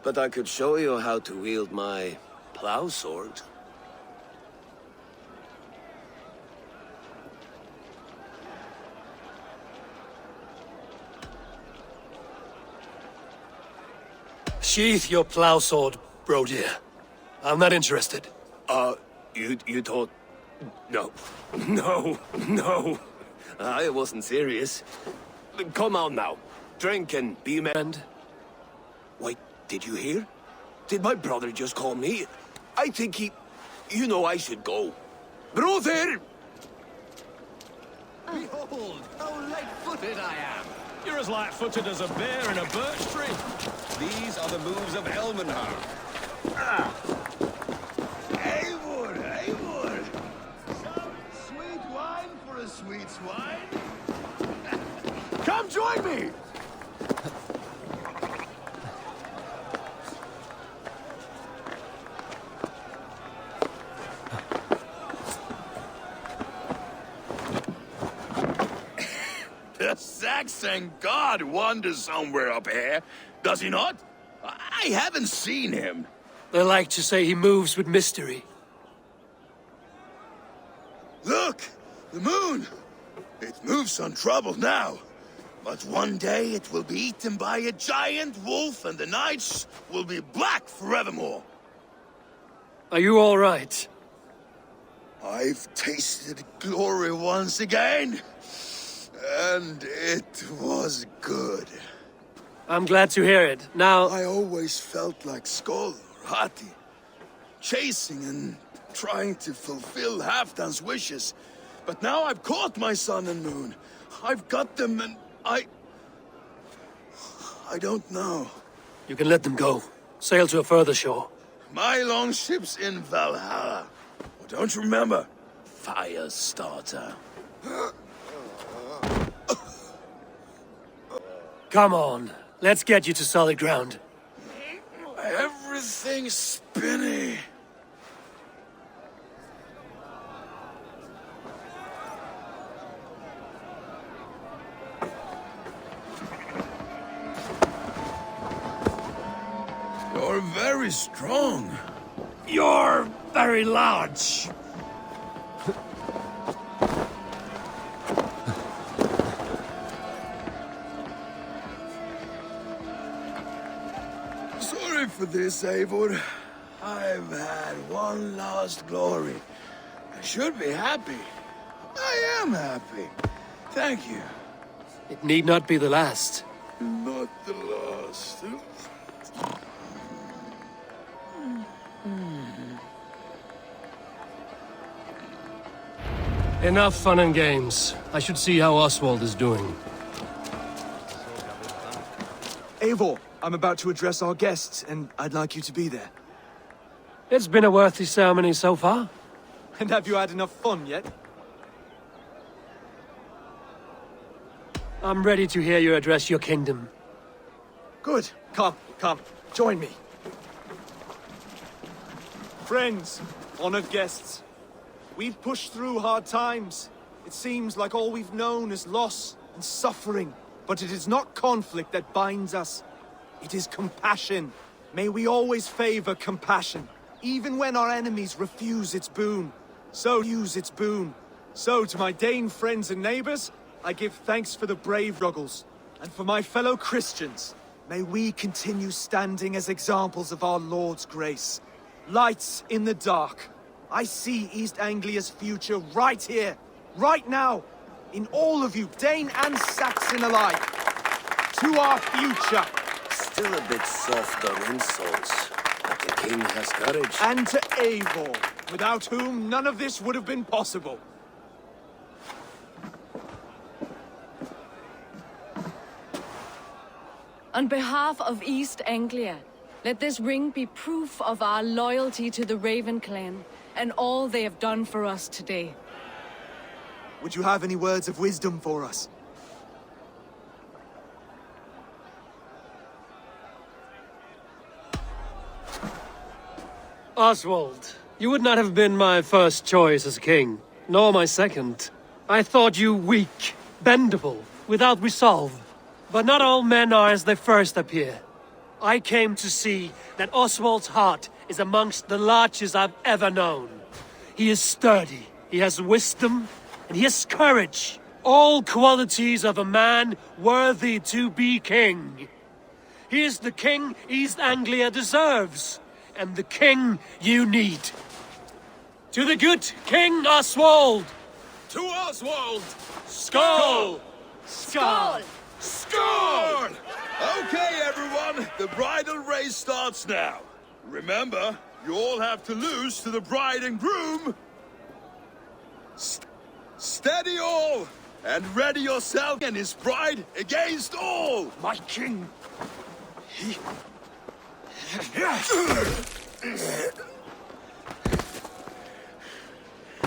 But I could show you how to wield my plow sword. Sheath your plow sword, Brody. I'm not interested. You thought... No. I wasn't serious. Come on now. Drink and be merry. Wait, did you hear? Did my brother just call me? I think he... You know I should go. Brother! Behold, how light-footed I am. You're as light-footed as a bear in a birch tree. These are the moves of Elmenhar. Eivor! Some sweet wine for a sweet swine? Come join me! The Saxon god wanders somewhere up here, does he not? I haven't seen him. They like to say he moves with mystery. Look! The moon! It moves untroubled now. But one day it will be eaten by a giant wolf and the nights will be black forevermore. Are you all right? I've tasted glory once again. And it was good. I'm glad to hear it. Now... I always felt like Skoll or Hati. Chasing and trying to fulfill Halfdan's wishes. But now I've caught my sun and moon. I've got them and I don't know. You can let them go. Sail to a further shore. My longship's in Valhalla. Oh, don't you remember? Firestarter. Come on. Let's get you to solid ground. Everything's spinny. You're very strong. You're very large. Sorry for this, Eivor. I've had one last glory. I should be happy. I am happy. Thank you. It need not be the last. Not the last. Enough fun and games. I should see how Oswald is doing. Eivor, I'm about to address our guests, and I'd like you to be there. It's been a worthy ceremony so far. And have you had enough fun yet? I'm ready to hear you address your kingdom. Good. Come, join me. Friends, honored guests, we've pushed through hard times. It seems like all we've known is loss and suffering. But it is not conflict that binds us. It is compassion. May we always favor compassion, even when our enemies refuse its boon. So use its boon. So to my Dane friends and neighbors, I give thanks for the brave struggles. And for my fellow Christians, may we continue standing as examples of our Lord's grace. Lights in the dark. I see East Anglia's future right here, right now, in all of you, Dane and Saxon alike. To our future. Still a bit soft on insults, but the king has courage. And to Eivor, without whom none of this would have been possible. On behalf of East Anglia, let this ring be proof of our loyalty to the Raven clan and all they have done for us today. Would you have any words of wisdom for us? Oswald, you would not have been my first choice as king, nor my second. I thought you weak, bendable, without resolve. But not all men are as they first appear. I came to see that Oswald's heart is amongst the largest I've ever known. He is sturdy, he has wisdom, and he has courage. All qualities of a man worthy to be king. He is the king East Anglia deserves, and the king you need. To the good King Oswald! To Oswald! Skull! Skull! Skull! Okay, everyone, the bridal race starts now. Remember, you all have to lose to the bride and groom. Steady all, and ready yourself and his bride against all. My king.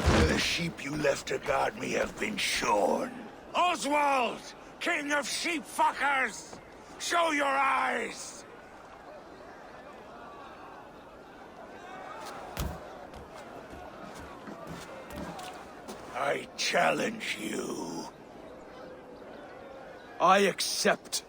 The sheep you left to guard me have been shorn. Oswald! King of sheep fuckers! Show your eyes! I challenge you. I accept.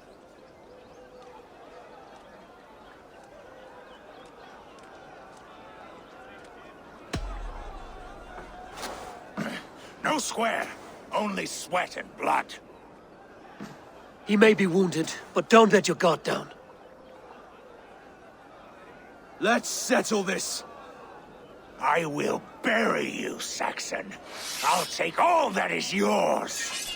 No square, only sweat and blood. He may be wounded, but don't let your guard down. Let's settle this. I will bury you, Saxon. I'll take all that is yours.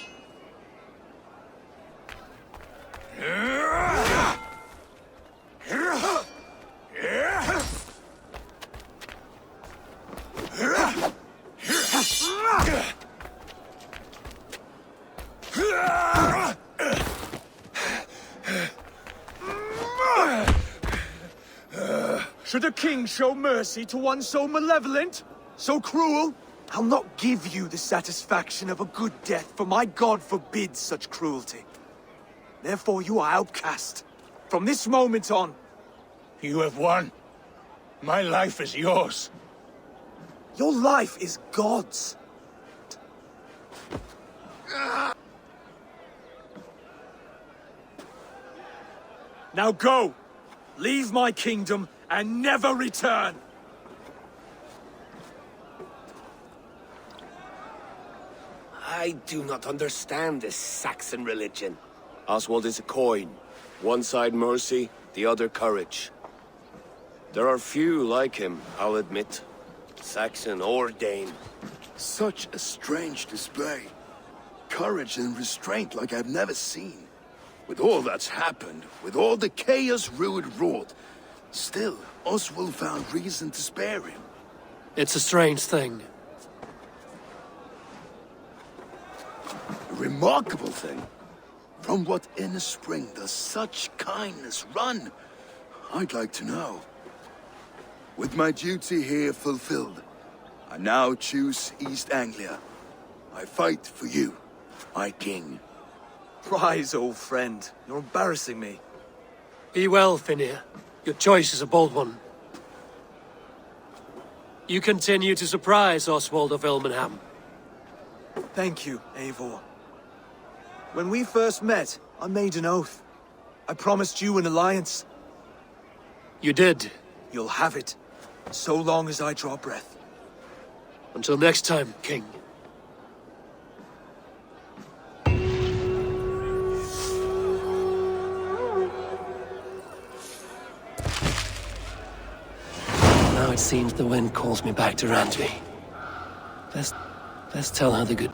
Should a king show mercy to one so malevolent? So cruel? I'll not give you the satisfaction of a good death, for my god forbids such cruelty. Therefore you are outcast. From this moment on. You have won. My life is yours. Your life is God's. Now go! Leave my kingdom and never return! I do not understand this Saxon religion. Oswald is a coin. One side mercy, the other courage. There are few like him, I'll admit. Saxon or Dane. Such a strange display. Courage and restraint like I've never seen. With all that's happened, with all the chaos Ruud wrought, still, Oswald found reason to spare him. It's a strange thing. A remarkable thing. From what inner spring does such kindness run? I'd like to know. With my duty here fulfilled, I now choose East Anglia. I fight for you, my king. Rise, old friend. You're embarrassing me. Be well, Finnir. Your choice is a bold one. You continue to surprise Oswald of Ilmenham. Thank you, Eivor. When we first met, I made an oath. I promised you an alliance. You did. You'll have it, so long as I draw breath. Until next time, King. Now it seems the wind calls me back to Randvi. Best tell her the good...